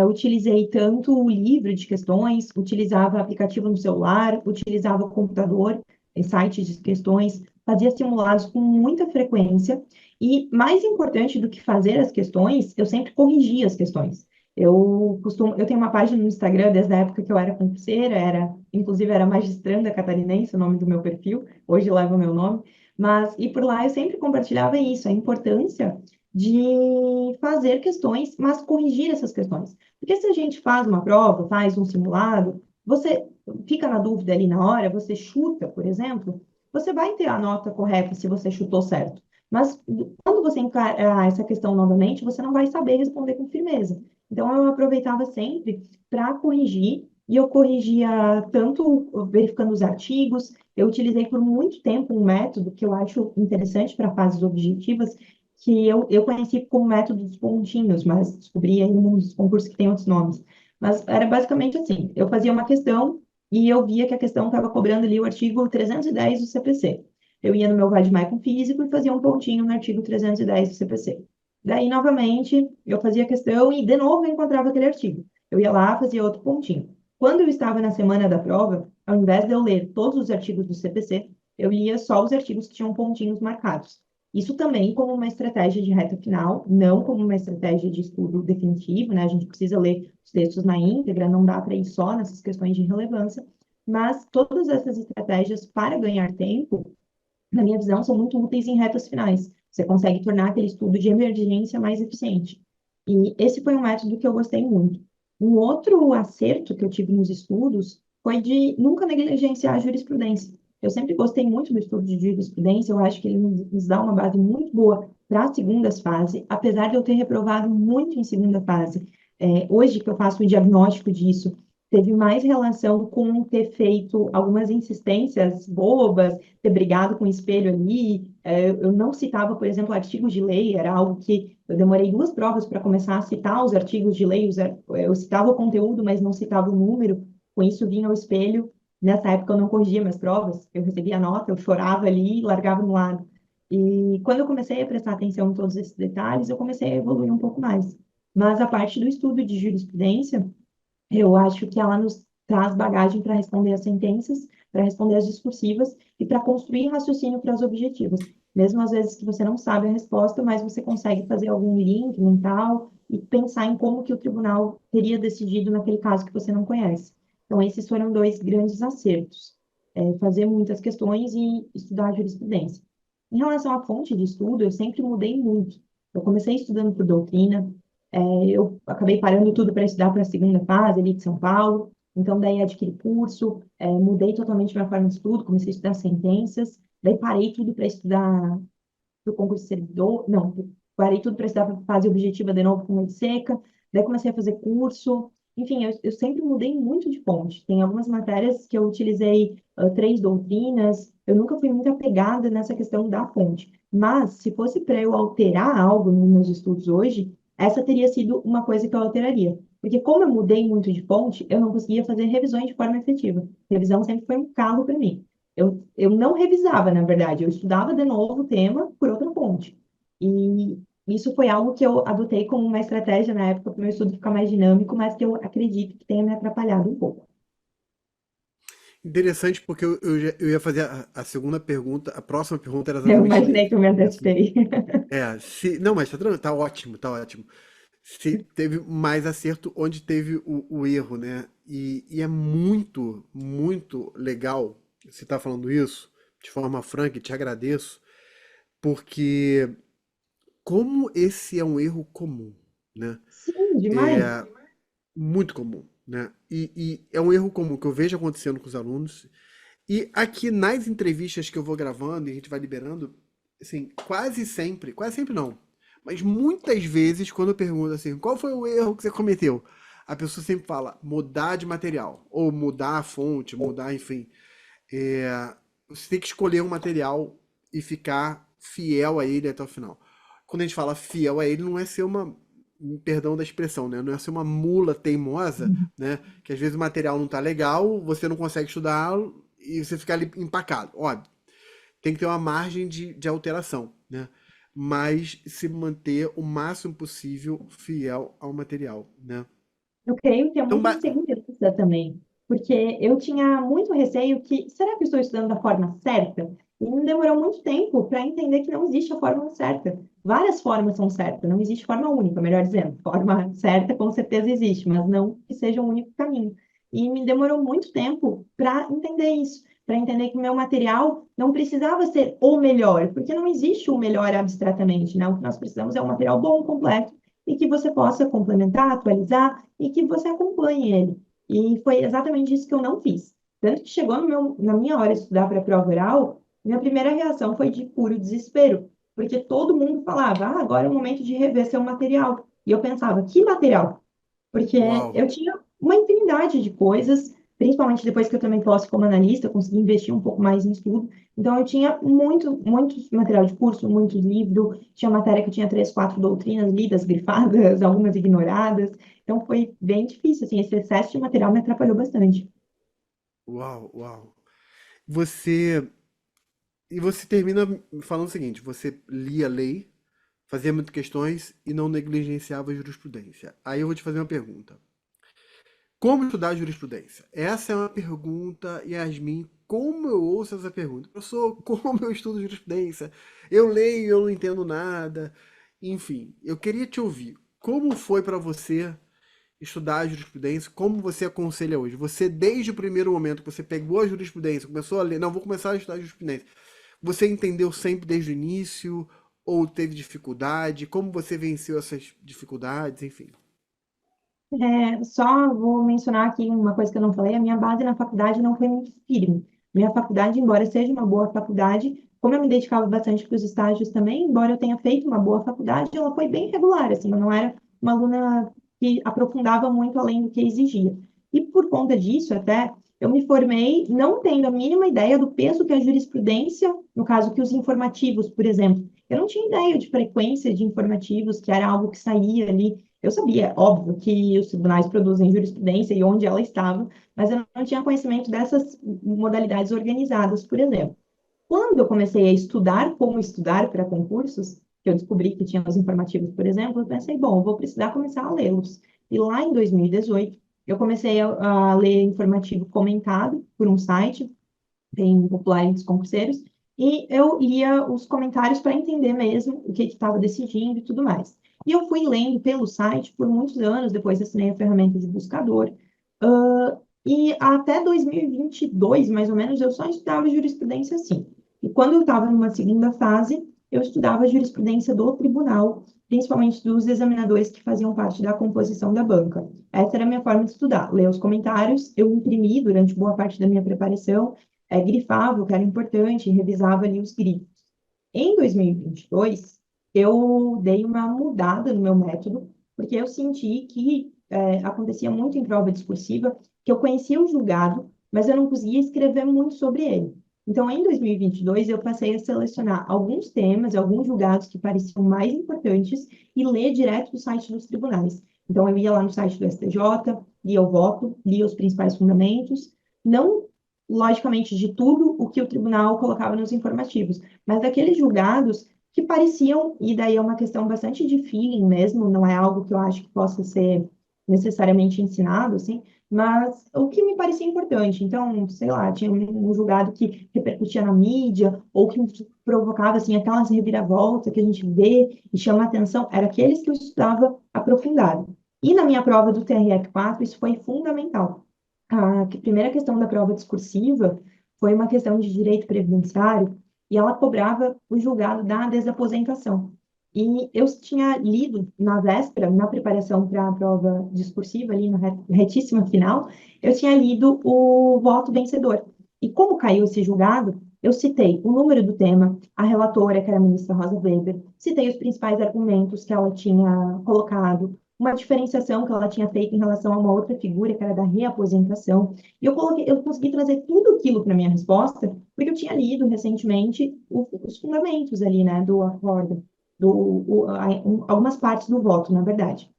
utilizei tanto o livro de questões, utilizava aplicativo no celular, utilizava o computador, sites de questões, fazia simulados com muita frequência e, mais importante do que fazer as questões, eu sempre corrigia as questões. Eu tenho uma página no Instagram desde a época que eu era concurseira, inclusive era magistranda catarinense, o nome do meu perfil, hoje leva o meu nome, e por lá eu sempre compartilhava isso, a importância de fazer questões, mas corrigir essas questões. Porque se a gente faz uma prova, faz um simulado, você fica na dúvida ali na hora, você chuta, por exemplo, você vai ter a nota correta se você chutou certo. Mas quando você encarar essa questão novamente, você não vai saber responder com firmeza. Então, eu aproveitava sempre para corrigir, e eu corrigia tanto verificando os artigos, eu utilizei por muito tempo um método que eu acho interessante para fases objetivas, que eu conheci como método dos pontinhos, mas descobri aí num dos concursos que tem outros nomes. Mas era basicamente assim, eu fazia uma questão e eu via que a questão estava cobrando ali o artigo 310 do CPC. Eu ia no meu Vademecum físico e fazia um pontinho no artigo 310 do CPC. Daí, novamente, eu fazia a questão e, de novo, eu encontrava aquele artigo. Eu ia lá, fazia outro pontinho. Quando eu estava na semana da prova, ao invés de eu ler todos os artigos do CPC, eu lia só os artigos que tinham pontinhos marcados. Isso também como uma estratégia de reta final, não como uma estratégia de estudo definitivo, né? A gente precisa ler os textos na íntegra, não dá para ir só nessas questões de relevância, mas todas essas estratégias para ganhar tempo na minha visão, são muito úteis em retas finais. Você consegue tornar aquele estudo de emergência mais eficiente. E esse foi um método que eu gostei muito. Um outro acerto que eu tive nos estudos foi de nunca negligenciar a jurisprudência. Eu sempre gostei muito do estudo de jurisprudência, eu acho que ele nos dá uma base muito boa para a segunda fase, apesar de eu ter reprovado muito em segunda fase. Hoje que eu faço o diagnóstico disso, teve mais relação com ter feito algumas insistências bobas, ter brigado com o espelho ali. Eu não citava, por exemplo, artigos de lei, era algo que eu demorei duas provas para começar a citar os artigos de lei. Eu citava o conteúdo, mas não citava o número. Com isso, vinha ao espelho. Nessa época, eu não corrigia minhas provas, eu recebia a nota, eu chorava ali e largava no lado. E quando eu comecei a prestar atenção em todos esses detalhes, eu comecei a evoluir um pouco mais. Mas a parte do estudo de jurisprudência, eu acho que ela nos traz bagagem para responder as sentenças, para responder as discursivas e para construir raciocínio para as objetivas. Mesmo às vezes que você não sabe a resposta, mas você consegue fazer algum link mental e pensar em como que o tribunal teria decidido naquele caso que você não conhece. Então, esses foram dois grandes acertos. Fazer muitas questões e estudar jurisprudência. Em relação à fonte de estudo, eu sempre mudei muito. Eu comecei estudando por doutrina, eu acabei parando tudo para estudar para a segunda fase ali de São Paulo, então daí adquiri curso, mudei totalmente minha forma de estudo, comecei a estudar sentenças, daí parei tudo para estudar para o concurso de servidor, não, parei tudo para estudar para a fase objetiva de novo com lei seca, daí comecei a fazer curso, enfim, eu sempre mudei muito de fonte. Tem algumas matérias que eu utilizei três doutrinas, eu nunca fui muito apegada nessa questão da fonte. Mas, se fosse para eu alterar algo nos meus estudos hoje, essa teria sido uma coisa que eu alteraria. Porque como eu mudei muito de fonte, eu não conseguia fazer revisões de forma efetiva. Revisão sempre foi um calo para mim. Eu não revisava, na verdade, eu estudava de novo o tema por outra fonte. E isso foi algo que eu adotei como uma estratégia na época para o meu estudo ficar mais dinâmico, mas que eu acredito que tenha me atrapalhado um pouco. Interessante porque eu ia fazer a segunda pergunta, a próxima pergunta era Eu exatamente imaginei que eu me essa. antecipei. Não, mas tá ótimo, tá ótimo. Se teve mais acerto onde teve o erro, né? E é muito, muito legal você estar falando isso de forma franca e te agradeço, porque como esse é um erro comum, né? Sim, demais. É muito comum, né? E é um erro comum que eu vejo acontecendo com os alunos. E aqui nas entrevistas que eu vou gravando e a gente vai liberando, assim, quase sempre não, mas muitas vezes quando eu pergunto assim, qual foi o erro que você cometeu? A pessoa sempre fala mudar de material, ou mudar a fonte, mudar, enfim. Você tem que escolher um material e ficar fiel a ele até o final. Quando a gente fala fiel a ele, não é ser uma, perdão da expressão, né? Não é ser uma mula teimosa, né? Que às vezes o material não tá legal, você não consegue estudar e você fica ali empacado. Óbvio, tem que ter uma margem de alteração, né? Mas se manter o máximo possível fiel ao material, né? Eu creio que é Então, muita insegurança também, porque eu tinha muito receio que, será que eu estou estudando da forma certa? E me demorou muito tempo para entender que não existe a forma certa. Várias formas são certas, não existe forma única, melhor dizendo. Forma certa com certeza existe, mas não que seja o único caminho. E me demorou muito tempo para entender isso, para entender que o meu material não precisava ser o melhor, porque não existe o melhor abstratamente, né? O que nós precisamos é um material bom, completo, e que você possa complementar, atualizar e que você acompanhe ele. E foi exatamente isso que eu não fiz. Tanto que chegou na minha hora de estudar para a prova oral, minha primeira reação foi de puro desespero, porque todo mundo falava, agora é o momento de rever seu material. E eu pensava, que material? Porque uau, eu tinha uma infinidade de coisas, principalmente depois que eu também posso como analista, eu consegui investir um pouco mais em estudo. Então, eu tinha muito material de curso, muito livro, tinha matéria que eu tinha três, quatro doutrinas lidas, grifadas, algumas ignoradas. Então, foi bem difícil, assim, esse excesso de material me atrapalhou bastante. uau. Você E você termina falando o seguinte: você lia a lei, fazia muitas questões e não negligenciava a jurisprudência. Aí eu vou te fazer uma pergunta. Como estudar jurisprudência? Essa é uma pergunta, Yasmin. Como eu ouço essa pergunta? Professor, como eu estudo jurisprudência? Eu leio, eu não entendo nada. Enfim, eu queria te ouvir. Como foi para você estudar a jurisprudência? Como você aconselha hoje? Você, desde o primeiro momento que você pegou a jurisprudência, começou a ler, não, vou começar a estudar jurisprudência. Você entendeu sempre desde o início ou teve dificuldade? Como você venceu essas dificuldades? Enfim. Só vou mencionar aqui uma coisa que eu não falei, a minha base na faculdade não foi muito firme. Minha faculdade, embora seja uma boa faculdade, como eu me dedicava bastante para os estágios também, embora eu tenha feito uma boa faculdade, ela foi bem regular, assim, eu não era uma aluna que aprofundava muito além do que exigia. E por conta disso, até, eu me formei não tendo a mínima ideia do peso que a jurisprudência, no caso que os informativos, por exemplo, eu não tinha ideia de frequência de informativos, que era algo que saía ali. Eu sabia, óbvio, que os tribunais produzem jurisprudência e onde ela estava, mas eu não tinha conhecimento dessas modalidades organizadas, por exemplo. Quando eu comecei a estudar como estudar para concursos, que eu descobri que tinha os informativos, por exemplo, eu pensei, bom, eu vou precisar começar a lê-los. E lá em 2018, eu comecei a ler informativo comentado por um site, bem popular entre os concurseiros, e eu lia os comentários para entender mesmo o que estava decidindo e tudo mais. E eu fui lendo pelo site por muitos anos, depois assinei a ferramenta de buscador, e até 2022, mais ou menos, eu só estudava jurisprudência assim. E quando eu estava numa segunda fase, eu estudava jurisprudência do tribunal, principalmente dos examinadores que faziam parte da composição da banca. Essa era a minha forma de estudar, ler os comentários, eu imprimi durante boa parte da minha preparação, grifava o que era importante, revisava ali os grifos. Em 2022, eu dei uma mudada no meu método, porque eu senti que acontecia muito em prova discursiva, que eu conhecia o julgado, mas eu não conseguia escrever muito sobre ele. Então, em 2022, eu passei a selecionar alguns temas, alguns julgados que pareciam mais importantes e ler direto do site dos tribunais. Então, eu ia lá no site do STJ, lia o voto, lia os principais fundamentos, não, logicamente, de tudo o que o tribunal colocava nos informativos, mas daqueles julgados que pareciam, e daí é uma questão bastante de feeling mesmo, não é algo que eu acho que possa ser necessariamente ensinado, assim, mas o que me parecia importante. Então, sei lá, tinha um julgado que repercutia na mídia, ou que provocava, assim, aquelas reviravoltas que a gente vê e chama a atenção, era aqueles que eu estudava aprofundado. E na minha prova do TRF4, isso foi fundamental. A primeira questão da prova discursiva foi uma questão de direito previdenciário, e ela cobrava o julgado da desaposentação. E eu tinha lido na véspera, na preparação para a prova discursiva, ali na retíssima final, eu tinha lido o voto vencedor. E como caiu esse julgado, eu citei o número do tema, a relatora, que era a ministra Rosa Weber, citei os principais argumentos que ela tinha colocado, uma diferenciação que ela tinha feito em relação a uma outra figura, que era da reaposentação. E eu consegui trazer tudo aquilo para minha resposta, porque eu tinha lido recentemente os fundamentos ali, né, do acordo, algumas partes do voto, na verdade.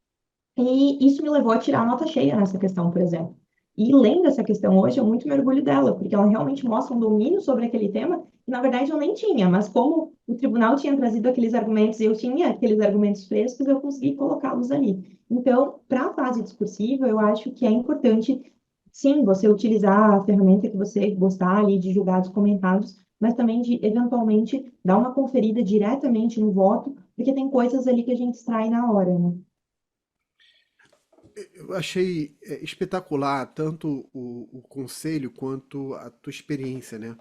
E isso me levou a tirar a nota cheia nessa questão, por exemplo. E lendo essa questão hoje, eu muito me orgulho dela, porque ela realmente mostra um domínio sobre aquele tema que, na verdade, eu nem tinha, mas como o tribunal tinha trazido aqueles argumentos e eu tinha aqueles argumentos frescos, eu consegui colocá-los ali. Então, para a fase discursiva, eu acho que é importante, sim, você utilizar a ferramenta que você gostar ali de julgados comentados, mas também de, eventualmente, dar uma conferida diretamente no voto, porque tem coisas ali que a gente extrai na hora, né? Eu achei espetacular tanto o conselho quanto a tua experiência, né?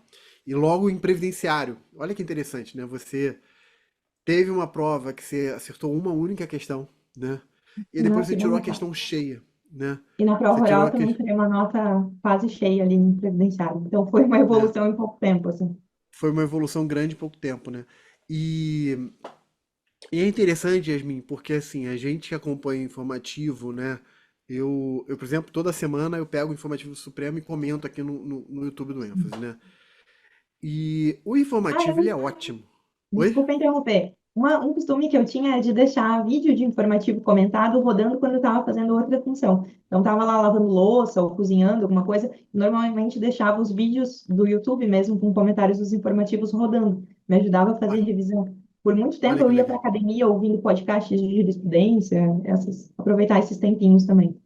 E logo em previdenciário. Olha que interessante, né? Você teve uma prova que você acertou uma única questão, né? E Na depois você tirou segunda a fase. questão cheia, né? E na Você prova tirou oral a também questão. tirei uma nota quase cheia ali em previdenciário. Então foi uma evolução em pouco tempo, assim. Foi uma evolução grande em pouco tempo, né? E, e é interessante, Yasmin, porque assim, a gente que acompanha informativo, né? Por exemplo, toda semana eu pego o informativo do Supremo e comento aqui no YouTube do ênfase, né? E o Ah, informativo, ele eu, é ótimo. Oi? desculpa interromper. Um costume que eu tinha é de deixar vídeo de informativo comentado rodando quando eu estava fazendo outra função. Então, estava lá lavando louça ou cozinhando alguma coisa, normalmente deixava os vídeos do YouTube mesmo com comentários dos informativos rodando. Me ajudava a fazer Olha, revisão. Por muito tempo olha eu que ia para legal. academia ouvindo podcasts de jurisprudência, aproveitar esses tempinhos também.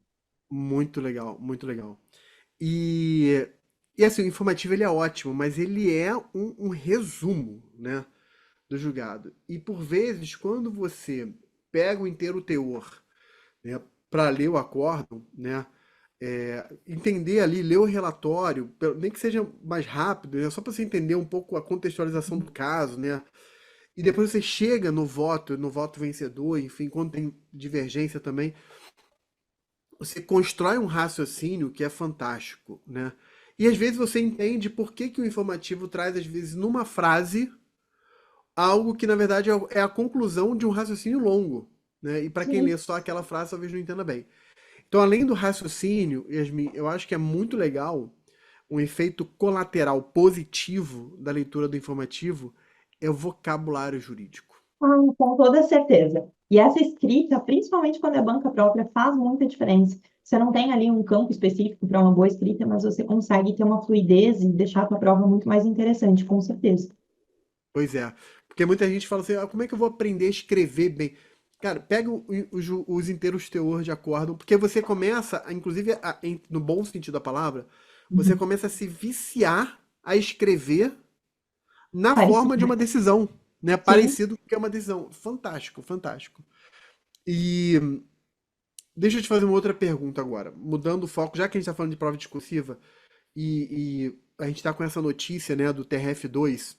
Muito legal, muito legal. E, e assim, o informativo ele é ótimo, mas ele é um resumo, né, do julgado. E por vezes, quando você pega o inteiro teor, né, para ler o acórdão, né, entender ali, ler o relatório, nem que seja mais rápido, né, só para você entender um pouco a contextualização do caso, né, e depois você chega no voto vencedor, enfim, quando tem divergência também, você constrói um raciocínio que é fantástico, né? E às vezes você entende por que que o informativo traz, às vezes, numa frase, algo que na verdade é a conclusão de um raciocínio longo, né? E para quem lê Sim. só aquela frase, talvez não entenda bem. Então, além do raciocínio, Yasmin, eu acho que é muito legal um efeito colateral positivo da leitura do informativo é o vocabulário jurídico. Ah, com toda certeza. E essa escrita, principalmente quando é banca própria, faz muita diferença. Você não tem ali um campo específico para uma boa escrita, mas você consegue ter uma fluidez e deixar a tua prova muito mais interessante, com certeza. Pois é. Porque muita gente fala assim, como é que eu vou aprender a escrever bem? Cara, pega os inteiros teor de acórdão, porque você começa, inclusive no bom sentido da palavra, você Uhum. começa a se viciar a escrever na forma de Parecido. uma decisão, né? Sim. Parecido com que é uma decisão. Fantástico, fantástico. E deixa eu te fazer uma outra pergunta agora, mudando o foco, já que a gente está falando de prova discursiva e a gente está com essa notícia, né, do TRF2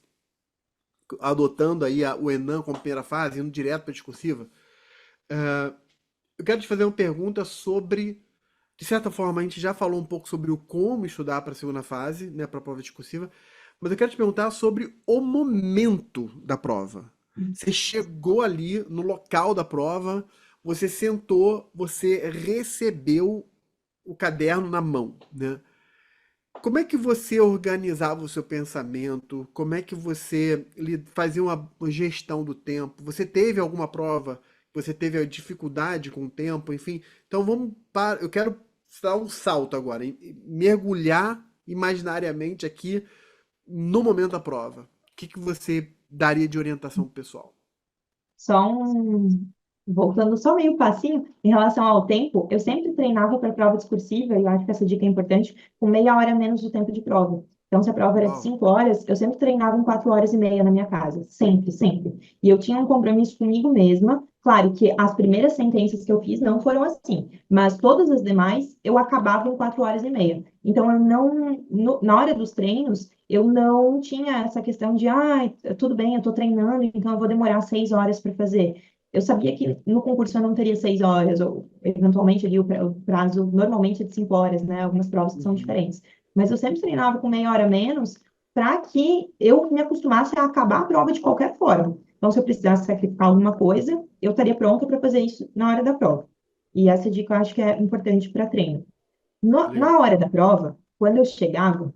adotando aí o Enem como primeira fase, indo direto para a discursiva. Eu quero te fazer uma pergunta sobre, de certa forma, a gente já falou um pouco sobre o como estudar para a segunda fase, né, para a prova discursiva, mas eu quero te perguntar sobre o momento da prova. Você chegou ali no local da prova, você sentou, você recebeu o caderno na mão, né? Como é que você organizava o seu pensamento? Como é que você fazia uma gestão do tempo? Você teve alguma prova? Você teve a dificuldade com o tempo? Enfim, então vamos para. Eu quero dar um salto agora, mergulhar imaginariamente aqui no momento da prova. O que que você daria de orientação pro pessoal? Só um... Voltando só meio passinho, em relação ao tempo, eu sempre treinava para prova discursiva, e eu acho que essa dica é importante, com meia hora menos do tempo de prova. Então, se a prova era de Uau. 5 horas, eu sempre treinava em 4 horas e meia na minha casa. Sempre, sempre. E eu tinha um compromisso comigo mesma. Claro que as primeiras sentenças que eu fiz não foram assim, mas todas as demais eu acabava em 4 horas e meia. Então, eu não, na hora dos treinos, eu não tinha essa questão de, tudo bem, eu estou treinando, então eu vou demorar 6 horas para fazer. Eu sabia que no concurso eu não teria 6 horas, ou eventualmente ali o prazo normalmente é de 5 horas, né? Algumas provas que são Uhum. diferentes. Mas eu sempre treinava com meia hora a menos para que eu me acostumasse a acabar a prova de qualquer forma. Então, se eu precisasse sacrificar alguma coisa, eu estaria pronta para fazer isso na hora da prova. E essa dica eu acho que é importante para treino. Legal. Na hora da prova, quando eu chegava,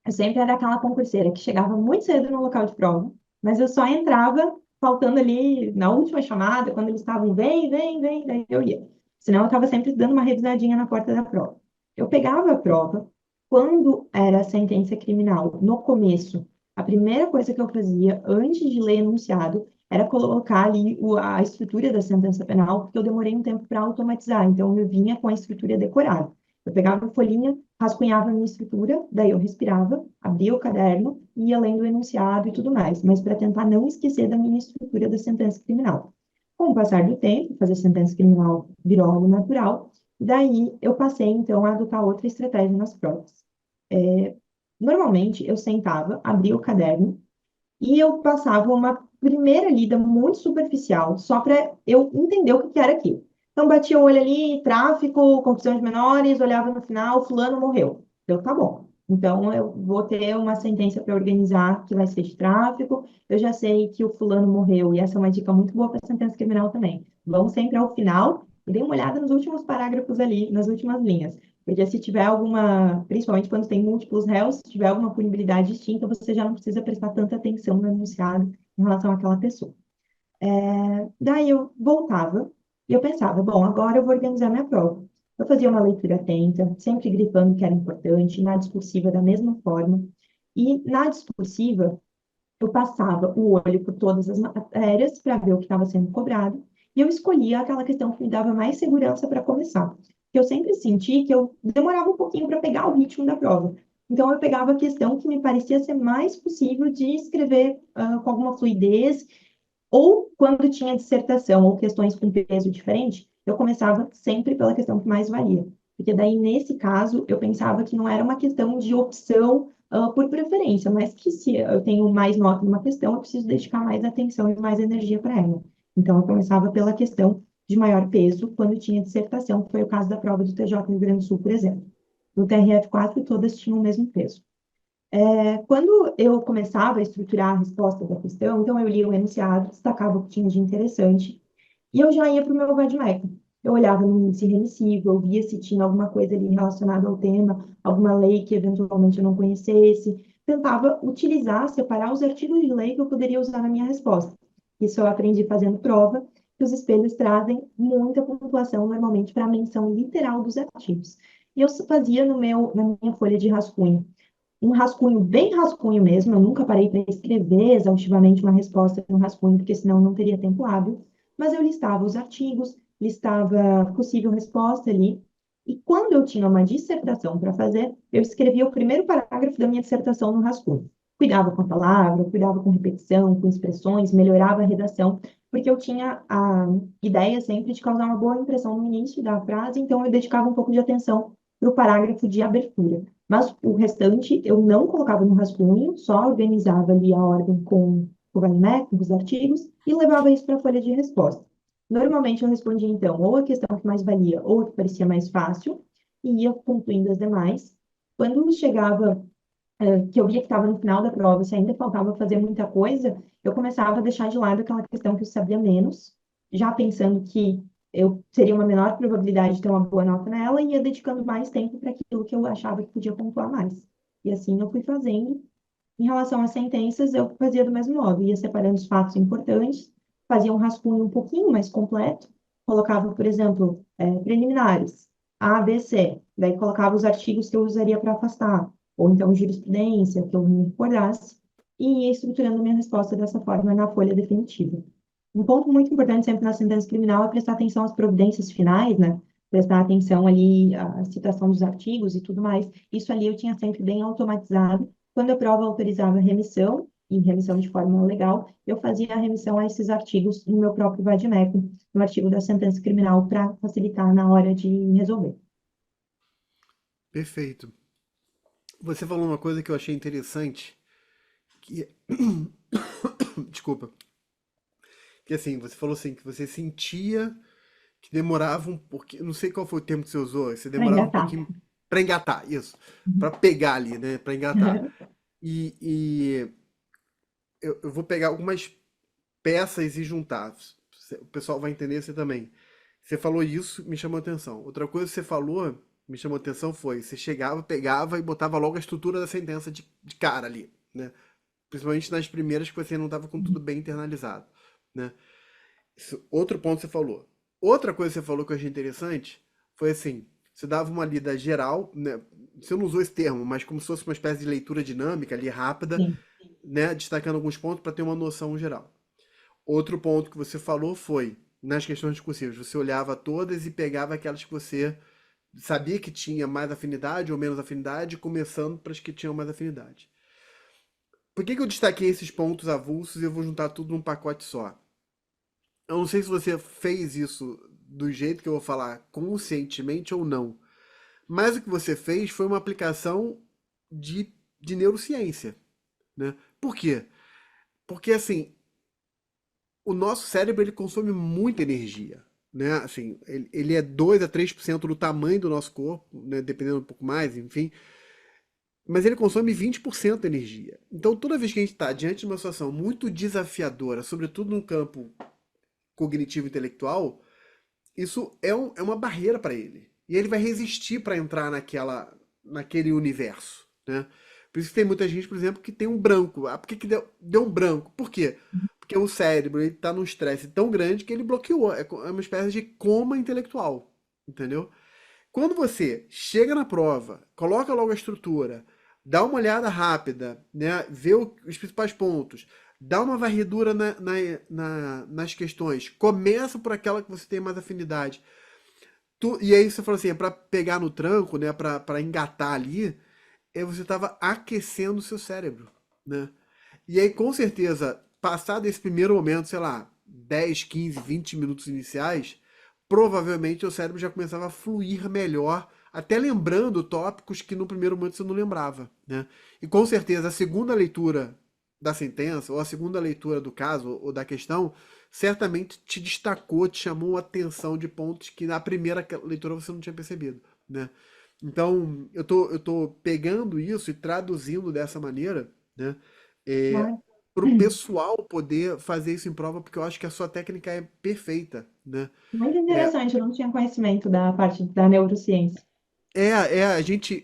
eu sempre era aquela concurseira que chegava muito cedo no local de prova, mas eu só entrava faltando ali na última chamada, quando eles estavam, vem, vem, vem, daí eu ia. Senão eu estava sempre dando uma revisadinha na porta da prova. Eu pegava a prova, quando era a sentença criminal, no começo, a primeira coisa que eu fazia antes de ler enunciado era colocar ali a estrutura da sentença penal, porque eu demorei um tempo para automatizar, então eu vinha com a estrutura decorada. Eu pegava a folhinha, rascunhava a minha escritura, daí eu respirava, abria o caderno e ia lendo o enunciado e tudo mais, mas para tentar não esquecer da minha estrutura da sentença criminal. Com o passar do tempo, fazer sentença criminal virou algo natural, daí eu passei então a adotar outra estratégia nas provas. Normalmente eu sentava, abria o caderno e eu passava uma primeira lida muito superficial, só para eu entender o que era aquilo. Então, batia o olho ali, tráfico, confusão de menores, olhava no final, fulano morreu. Então, tá bom. Então, eu vou ter uma sentença para organizar que vai ser de tráfico. Eu já sei que o fulano morreu, e essa é uma dica muito boa para sentença criminal também. Vamos sempre ao final e dê uma olhada nos últimos parágrafos ali, nas últimas linhas. Porque se tiver alguma, principalmente quando tem múltiplos réus, se tiver alguma punibilidade distinta, você já não precisa prestar tanta atenção no enunciado em relação àquela pessoa. Daí eu voltava e eu pensava, bom, agora eu vou organizar minha prova. Eu fazia uma leitura atenta, sempre grifando que era importante, na discursiva da mesma forma. E na discursiva, eu passava o olho por todas as matérias para ver o que estava sendo cobrado, e eu escolhia aquela questão que me dava mais segurança para começar. Porque eu sempre senti que eu demorava um pouquinho para pegar o ritmo da prova. Então, eu pegava a questão que me parecia ser mais possível de escrever com alguma fluidez, ou quando tinha dissertação ou questões com peso diferente, eu começava sempre pela questão que mais valia. Porque daí, nesse caso, eu pensava que não era uma questão de opção por preferência, mas que se eu tenho mais nota numa questão, eu preciso dedicar mais atenção e mais energia para ela. Então, eu começava pela questão de maior peso quando tinha dissertação, que foi o caso da prova do TJ no Rio Grande do Sul, por exemplo. No TRF4, todas tinham o mesmo peso. Quando eu começava a estruturar a resposta da questão, então eu lia o enunciado, destacava o que tinha de interessante, e eu já ia para o meu vademecum. Eu olhava no índice remissivo, eu via se tinha alguma coisa ali relacionada ao tema, alguma lei que eventualmente eu não conhecesse. Tentava utilizar, separar os artigos de lei que eu poderia usar na minha resposta. Isso eu aprendi fazendo prova, que os espelhos trazem muita pontuação normalmente para a menção literal dos artigos. E eu fazia na minha folha de rascunho um rascunho, bem rascunho mesmo. Eu nunca parei para escrever exaustivamente uma resposta no rascunho, porque senão eu não teria tempo hábil. Mas eu listava os artigos, listava possível resposta ali. E quando eu tinha uma dissertação para fazer, eu escrevia o primeiro parágrafo da minha dissertação no rascunho. Cuidava com a palavra, cuidava com repetição, com expressões, melhorava a redação, porque eu tinha a ideia sempre de causar uma boa impressão no início da frase, então eu dedicava um pouco de atenção para o parágrafo de abertura. Mas o restante eu não colocava no rascunho, só organizava ali a ordem com o VAIMEC, com os artigos, e levava isso para a folha de resposta. Normalmente eu respondia, então, ou a questão que mais valia, ou a que parecia mais fácil, e ia concluindo as demais. Quando chegava, que eu via que estava no final da prova, se ainda faltava fazer muita coisa, eu começava a deixar de lado aquela questão que eu sabia menos, já pensando que eu teria uma menor probabilidade de ter uma boa nota nela e ia dedicando mais tempo para aquilo que eu achava que podia pontuar mais. E assim eu fui fazendo. Em relação às sentenças, eu fazia do mesmo modo, ia separando os fatos importantes, fazia um rascunho um pouquinho mais completo, colocava, por exemplo, preliminares, A, B, C, daí colocava os artigos que eu usaria para afastar, ou então jurisprudência, que eu me recordasse, e ia estruturando minha resposta dessa forma na folha definitiva. Um ponto muito importante sempre na sentença criminal é prestar atenção às providências finais, né? Prestar atenção ali à citação dos artigos e tudo mais. Isso ali eu tinha sempre bem automatizado. Quando a prova autorizava a remissão, e remissão de forma legal, eu fazia a remissão a esses artigos no meu próprio vade-mecum, no artigo da sentença criminal, para facilitar na hora de resolver. Perfeito. Você falou uma coisa que eu achei interessante, que desculpa, que assim, você falou assim que você sentia que demorava um pouquinho, não sei qual foi o termo que você usou, você Para demorava um engatar. pouquinho para engatar, isso, para pegar ali, né, para engatar. E eu vou pegar algumas peças e juntar. O pessoal vai entender você também. Você falou isso, me chamou a atenção. Outra coisa que você falou, me chamou a atenção foi, você chegava, pegava e botava logo a estrutura da sentença de cara ali, né? Principalmente nas primeiras que você não estava com tudo bem internalizado, né? Outro ponto que você falou. Outra coisa que você falou que eu achei interessante foi assim, você dava uma lida geral, né? Você não usou esse termo, mas como se fosse uma espécie de leitura dinâmica ali, rápida, Sim. né? Destacando alguns pontos para ter uma noção geral. Outro ponto que você falou foi, nas questões discursivas, você olhava todas e pegava aquelas que você sabia que tinha mais afinidade ou menos afinidade, começando para as que tinham mais afinidade. Por que eu destaquei esses pontos avulsos e eu vou juntar tudo num pacote só? Eu não sei se você fez isso do jeito que eu vou falar, conscientemente ou não. Mas o que você fez foi uma aplicação de neurociência, né? Por quê? Porque assim, o nosso cérebro ele consome muita energia, né? Assim, ele é 2 a 3% do tamanho do nosso corpo, né? Dependendo um pouco mais, enfim. Mas ele consome 20% da energia. Então, toda vez que a gente está diante de uma situação muito desafiadora, sobretudo no campo cognitivo intelectual, isso é uma barreira para ele. E ele vai resistir para entrar naquele universo, né? Por isso que tem muita gente, por exemplo, que tem um branco. Ah, por que deu um branco? Por quê? Porque o cérebro está num estresse tão grande que ele bloqueou. É uma espécie de coma intelectual, entendeu? Quando você chega na prova, coloca logo a estrutura, dá uma olhada rápida, né, vê os principais pontos, dá uma varredura nas questões, começa por aquela que você tem mais afinidade. E aí você falou assim, é para pegar no tranco, né, para engatar ali, você estava aquecendo o seu cérebro, né? E aí, com certeza, passado esse primeiro momento, sei lá, 10, 15, 20 minutos iniciais, provavelmente o cérebro já começava a fluir melhor, até lembrando tópicos que no primeiro momento você não lembrava, né? E com certeza a segunda leitura da sentença, ou a segunda leitura do caso, ou da questão, certamente te destacou, te chamou a atenção de pontos que na primeira leitura você não tinha percebido, né? Então, eu tô pegando isso e traduzindo dessa maneira, né? Claro. para o pessoal poder fazer isso em prova, porque eu acho que a sua técnica é perfeita, né? Muito É, interessante, eu não tinha conhecimento da parte da neurociência. a gente.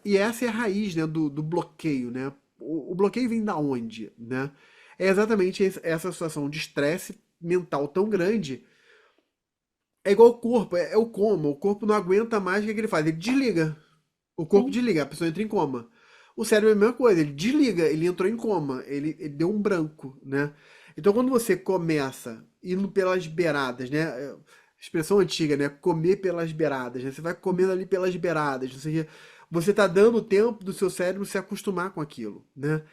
E essa é a raiz, né, do bloqueio, né? O bloqueio vem da onde, né? É exatamente essa situação de estresse mental tão grande. É igual o corpo, é o coma. O corpo não aguenta mais, o que é que ele faz? Ele desliga. O corpo Sim. desliga, a pessoa entra em coma. O cérebro é a mesma coisa, ele desliga, ele entrou em coma, ele deu um branco, né? Então quando você começa indo pelas beiradas, né? Expressão antiga, né? Comer pelas beiradas, né? Você vai comendo ali pelas beiradas, ou seja, você está dando tempo do seu cérebro se acostumar com aquilo, né?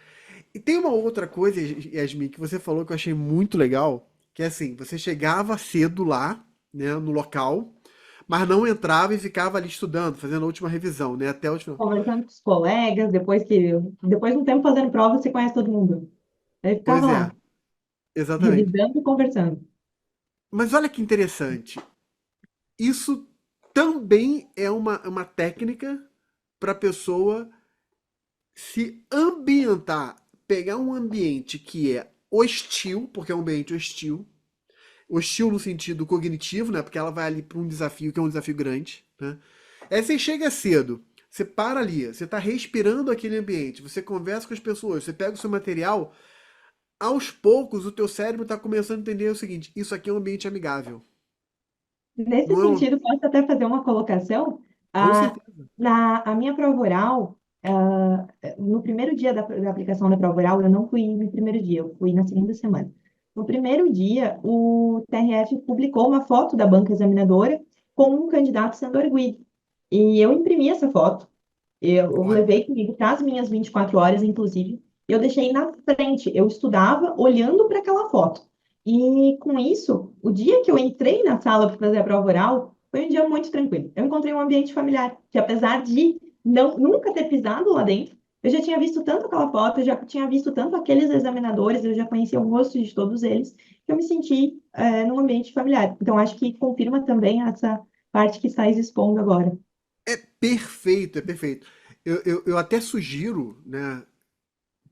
E tem uma outra coisa, Yasmin, que você falou que eu achei muito legal, que é assim, você chegava cedo lá, né, no local, mas não entrava e ficava ali estudando, fazendo a última revisão, né, até a última. Conversando com os colegas, depois de um tempo fazendo prova, você conhece todo mundo. Aí ficava Pois é, lá, exatamente. revisando e conversando. Mas olha que interessante, isso também é uma técnica para a pessoa se ambientar, pegar um ambiente que é hostil, porque é um ambiente hostil, hostil no sentido cognitivo, né? Porque ela vai ali para um desafio que é um desafio grande, né? Aí você chega cedo, você para ali, você está respirando aquele ambiente, você conversa com as pessoas, você pega o seu material, aos poucos o teu cérebro está começando a entender o seguinte: isso aqui é um ambiente amigável. Nesse Não é um... sentido, posso até fazer uma colocação. Com A, certeza. a minha prova oral, no primeiro dia da aplicação da prova oral, eu não fui no primeiro dia, eu fui na segunda semana. No primeiro dia, o TRF publicou uma foto da banca examinadora com um candidato sendo arguido. E eu imprimi essa foto. Eu Olha, levei comigo para as minhas 24 horas, inclusive. Eu deixei na frente. Eu estudava olhando para aquela foto. E com isso, o dia que eu entrei na sala para fazer a prova oral, foi um dia muito tranquilo. Eu encontrei um ambiente familiar, que apesar de nunca ter pisado lá dentro, eu já tinha visto tanto aquela foto, eu já tinha visto tanto aqueles examinadores, eu já conhecia o rosto de todos eles, que eu me senti, num ambiente familiar. Então, acho que confirma também essa parte que está expondo agora. é perfeito, é perfeito. Eu até sugiro, né,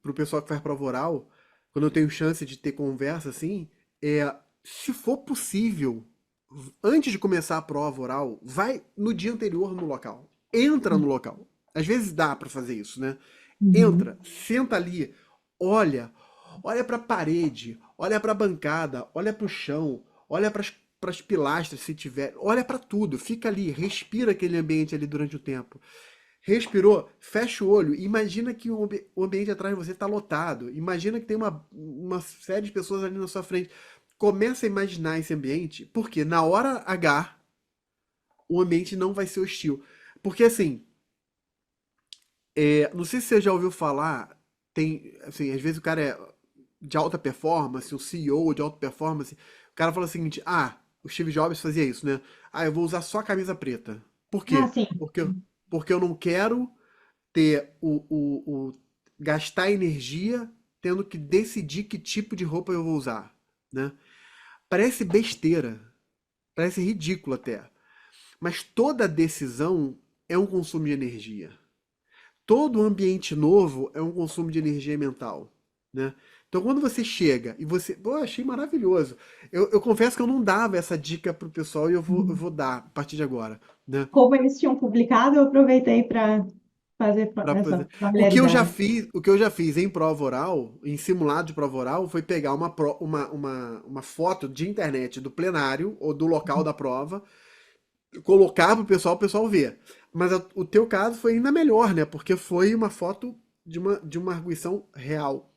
pro pessoal que faz prova oral, quando eu tenho chance de ter conversa assim, se for possível, antes de começar a prova oral, vai no dia anterior no local. Entra no local. Às vezes dá pra fazer isso, né? Uhum. Entra, senta ali, olha, olha para a parede, olha para a bancada, olha para o chão, olha para as pilastras se tiver, olha para tudo, fica ali, respira aquele ambiente ali durante o tempo. Respirou, fecha o olho, imagina que o ambiente atrás de você está lotado, imagina que tem uma série de pessoas ali na sua frente. Começa a imaginar esse ambiente, porque na hora H o ambiente não vai ser hostil. Porque assim, não sei se você já ouviu falar, tem, assim, às vezes o cara é de alta performance, um CEO de alta performance, o cara fala o seguinte: ah, o Steve Jobs fazia isso, né? Ah, eu vou usar só a camisa preta. Por Ah, quê? sim. Porque eu não quero ter gastar energia tendo que decidir que tipo de roupa eu vou usar, né? Parece besteira, parece ridículo até, mas toda decisão é um consumo de energia. Todo ambiente novo é um consumo de energia mental, né? Então, quando você chega e você... Pô, eu achei maravilhoso. Eu confesso que eu não dava essa dica pro pessoal e eu vou dar a partir de agora, né? Como eles tinham publicado, eu aproveitei para fazer essa familiaridade. O que eu já fiz em prova oral, em simulado de prova oral, foi pegar uma foto de internet do plenário ou do local da prova, colocar pro pessoal, o pessoal ver. Mas o teu caso foi ainda melhor, né? Porque foi uma foto de uma arguição real.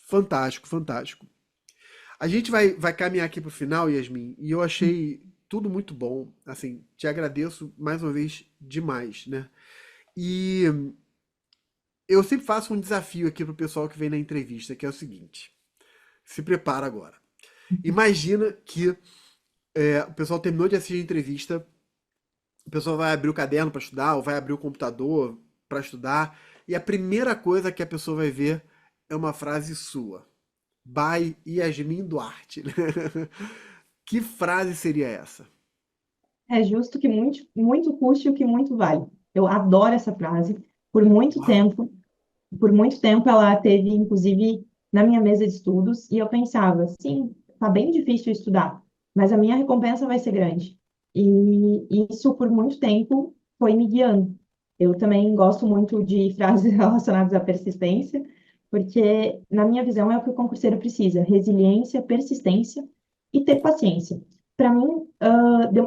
Fantástico, fantástico. A gente vai caminhar aqui pro final, Yasmin, e eu achei tudo muito bom. Assim, te agradeço mais uma vez demais, né? E eu sempre faço um desafio aqui pro pessoal que vem na entrevista, que é o seguinte: se prepara agora. Imagina que o pessoal terminou de assistir a entrevista, o pessoal vai abrir o caderno para estudar, ou vai abrir o computador para estudar, e a primeira coisa que a pessoa vai ver é uma frase sua. By Yasmin Duarte. Que frase seria essa? É justo que muito, muito custe o que muito vale. Eu adoro essa frase. Por muito Uau! tempo, Por muito tempo ela teve, inclusive, na minha mesa de estudos, e eu pensava, sim, tá bem difícil estudar, mas a minha recompensa vai ser grande. E isso, por muito tempo, foi me guiando. Eu também gosto muito de frases relacionadas à persistência, porque, na minha visão, é o que o concurseiro precisa: resiliência, persistência e ter paciência. Para mim,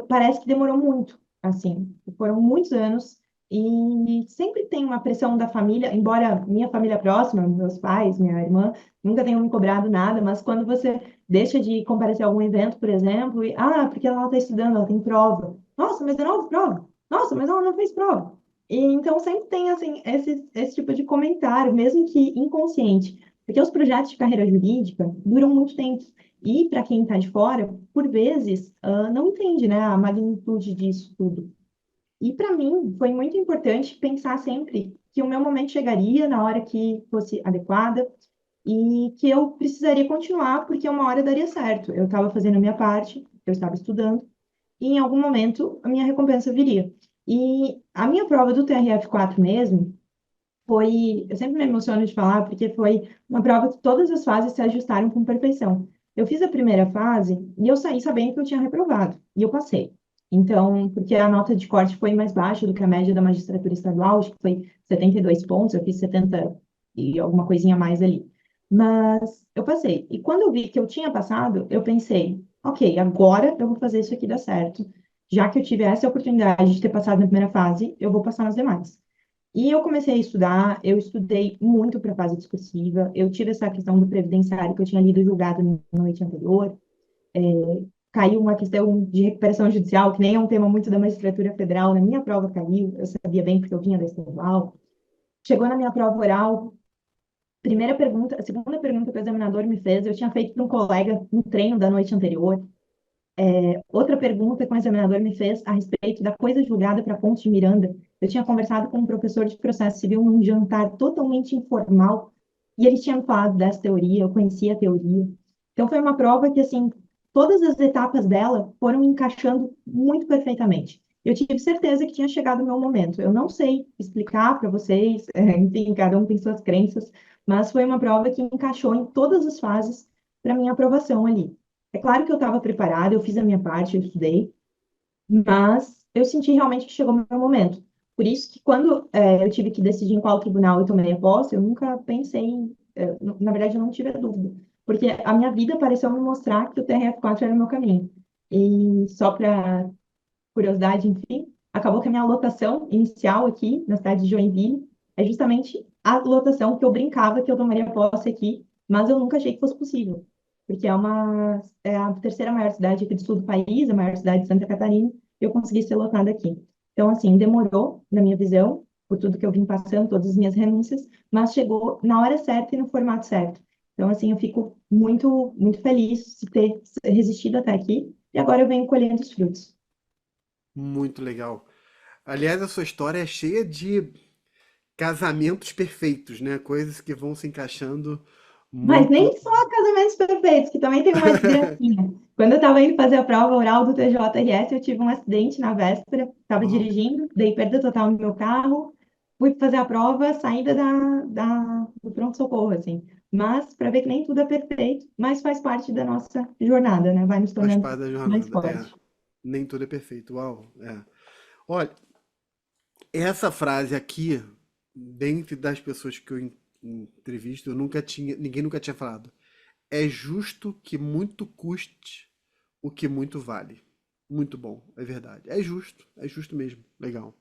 parece que demorou muito, assim, foram muitos anos e sempre tem uma pressão da família, embora minha família próxima, meus pais, minha irmã, nunca tenham me cobrado nada, mas quando você deixa de comparecer a algum evento, por exemplo, porque ela está estudando, ela tem prova. Nossa, mas ela não houve prova. Nossa, mas ela não fez prova. E então sempre tem assim esse tipo de comentário, mesmo que inconsciente, porque os projetos de carreira jurídica duram muito tempo. E para quem está de fora, por vezes, não entende, né, a magnitude disso tudo. E para mim foi muito importante pensar sempre que o meu momento chegaria na hora que fosse adequada e que eu precisaria continuar porque uma hora daria certo. Eu estava fazendo a minha parte, eu estava estudando e em algum momento a minha recompensa viria. E a minha prova do TRF4 mesmo foi, eu sempre me emociono de falar porque foi uma prova que todas as fases se ajustaram com perfeição. Eu fiz a primeira fase e eu saí sabendo que eu tinha reprovado e eu passei. Então, porque a nota de corte foi mais baixa do que a média da magistratura estadual, acho que foi 72 pontos, eu fiz 70 e alguma coisinha a mais ali. Mas eu passei. E quando eu vi que eu tinha passado, eu pensei, ok, agora eu vou fazer isso aqui dar certo. Já que eu tive essa oportunidade de ter passado na primeira fase, eu vou passar nas demais. E eu comecei a estudar, eu estudei muito para a fase discursiva, eu tive essa questão do previdenciário que eu tinha lido e julgado na noite anterior, caiu uma questão de recuperação judicial, que nem é um tema muito da magistratura federal, na minha prova caiu, eu sabia bem porque eu vinha da estadual. Chegou na minha prova oral, primeira pergunta, a segunda pergunta que o examinador me fez, eu tinha feito para um colega no treino da noite anterior. Outra pergunta que o examinador me fez a respeito da coisa julgada para Ponte de Miranda. Eu tinha conversado com um professor de processo civil num jantar totalmente informal e ele tinha me falado dessa teoria, eu conhecia a teoria. Então foi uma prova que, assim, todas as etapas dela foram encaixando muito perfeitamente. Eu tive certeza que tinha chegado o meu momento. Eu não sei explicar para vocês, enfim, cada um tem suas crenças, mas foi uma prova que encaixou em todas as fases para minha aprovação ali. É claro que eu estava preparada, eu fiz a minha parte, eu estudei, mas eu senti realmente que chegou o meu momento. Por isso que quando eu tive que decidir em qual tribunal eu tomei a posse, eu nunca pensei na verdade, eu não tive a dúvida, porque a minha vida pareceu me mostrar que o TRF4 era o meu caminho. E só para curiosidade, enfim, acabou que a minha lotação inicial aqui na cidade de Joinville é justamente a lotação que eu brincava que eu tomaria posse aqui, mas eu nunca achei que fosse possível, porque é a terceira maior cidade aqui do sul do país, a maior cidade de Santa Catarina, e eu consegui ser lotada aqui. Então, assim, demorou, na minha visão, por tudo que eu vim passando, todas as minhas renúncias, mas chegou na hora certa e no formato certo. Então, assim, eu fico muito, muito feliz de ter resistido até aqui, e agora eu venho colhendo os frutos. Muito legal. Aliás, a sua história é cheia de casamentos perfeitos, né? Coisas que vão se encaixando Mas muito. nem só casamentos perfeitos, que também tem uma desgracinha. Quando eu estava indo fazer a prova oral do TJRS, eu tive um acidente na véspera, estava Uau, dirigindo, dei perda total no meu carro, fui fazer a prova, saída do pronto-socorro, assim. Mas, para ver que nem tudo é perfeito, mas faz parte da nossa jornada, né? Vai nos faz tornando parte da mais jornada. É, forte. nem tudo é perfeito. Uau, é. Olha, essa frase aqui, dentre das pessoas que eu entrevisto, eu nunca tinha, ninguém nunca tinha falado. É justo que muito custe o que muito vale. Muito bom, é verdade. É justo mesmo. Legal.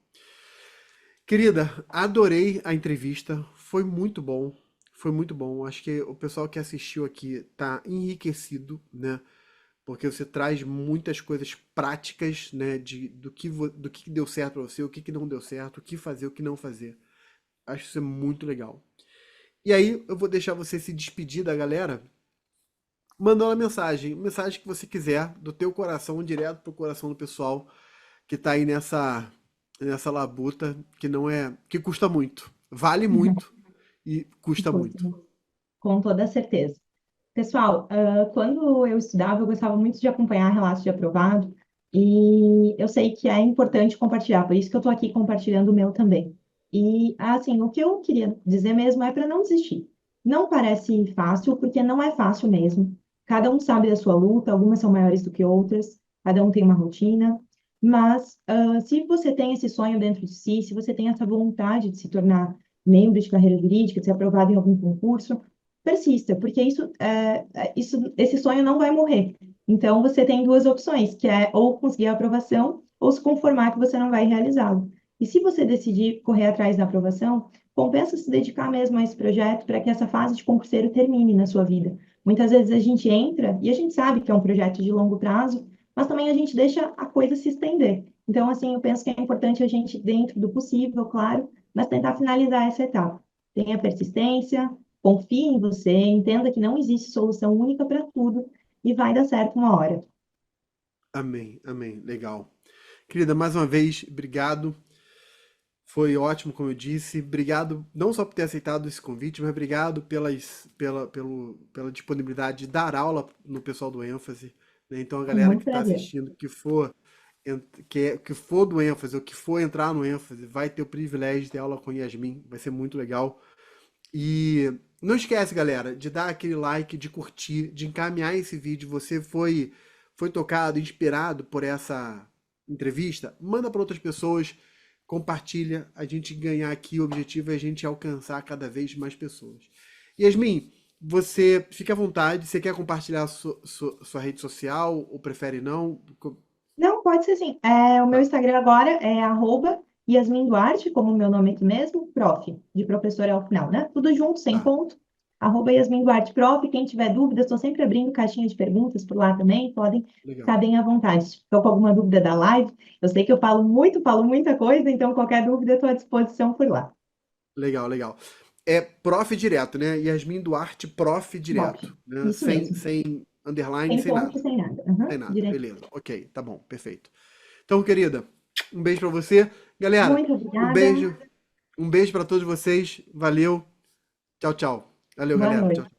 Querida, adorei a entrevista. Foi muito bom. Foi muito bom. Acho que o pessoal que assistiu aqui tá enriquecido, né? Porque você traz muitas coisas práticas, né? Do que deu certo para você, o que não deu certo, o que fazer, o que não fazer. Acho isso muito legal. E aí, eu vou deixar você se despedir da galera, mandando a mensagem que você quiser, do teu coração, direto pro coração do pessoal que tá aí nessa labuta que não é, que custa muito. Vale muito e custa muito. Com toda certeza. Pessoal, quando eu estudava, eu gostava muito de acompanhar relatos de aprovado, e eu sei que é importante compartilhar, por isso que eu estou aqui compartilhando o meu também. E, assim, o que eu queria dizer mesmo é para não desistir. Não parece fácil, porque não é fácil mesmo. Cada um sabe da sua luta, algumas são maiores do que outras, cada um tem uma rotina. Mas, se você tem esse sonho dentro de si, se você tem essa vontade de se tornar membro de carreira jurídica, de ser aprovado em algum concurso, persista, porque esse sonho não vai morrer. Então, você tem duas opções, que é ou conseguir a aprovação, ou se conformar que você não vai realizá-lo. E se você decidir correr atrás da aprovação, compensa se dedicar mesmo a esse projeto para que essa fase de concurseiro termine na sua vida. Muitas vezes a gente entra e a gente sabe que é um projeto de longo prazo, mas também a gente deixa a coisa se estender. Então, assim, eu penso que é importante a gente, dentro do possível, claro, mas tentar finalizar essa etapa. Tenha persistência, confie em você, entenda que não existe solução única para tudo e vai dar certo uma hora. Amém, amém. Legal. Querida, mais uma vez, obrigado. Foi ótimo, como eu disse. Obrigado não só por ter aceitado esse convite, mas obrigado pela disponibilidade de dar aula no pessoal do ênfase, né? Então, a Com galera muito que está prazer. assistindo, que for do ênfase ou que for entrar no ênfase, vai ter o privilégio de ter aula com Yasmin. Vai ser muito legal. E não esquece, galera, de dar aquele like, de curtir, de encaminhar esse vídeo. Você foi tocado, inspirado por essa entrevista? Manda para outras pessoas, compartilha. A gente ganhar aqui, o objetivo é a gente alcançar cada vez mais pessoas. Yasmin, você fica à vontade. Você quer compartilhar a sua rede social ou prefere não? Não, pode ser assim. O meu Tá, Instagram agora é @Yasmin Duarte, como o meu nome aqui mesmo, prof, de professora ao final, né? Tudo junto, sem tá, ponto. @Yasmin Duarte, prof. Quem tiver dúvidas, estou sempre abrindo caixinha de perguntas por lá também, podem legal. ficar bem à vontade. Estou com alguma dúvida da live, eu sei que eu falo muito, falo muita coisa, então qualquer dúvida estou à disposição por lá. Legal, legal. É prof direto, né? Yasmin Duarte, prof Prof. direto, né? Isso mesmo. Sem underline, Sem sem ponto, nada. sem nada. Sem Uhum, nada, direto. beleza. Ok, tá bom, perfeito. Então, querida, um beijo pra você. Galera, Muito um obrigada. beijo. Um beijo pra todos vocês. Valeu. Tchau, tchau. Valeu, Boa galera. Tchau. noite.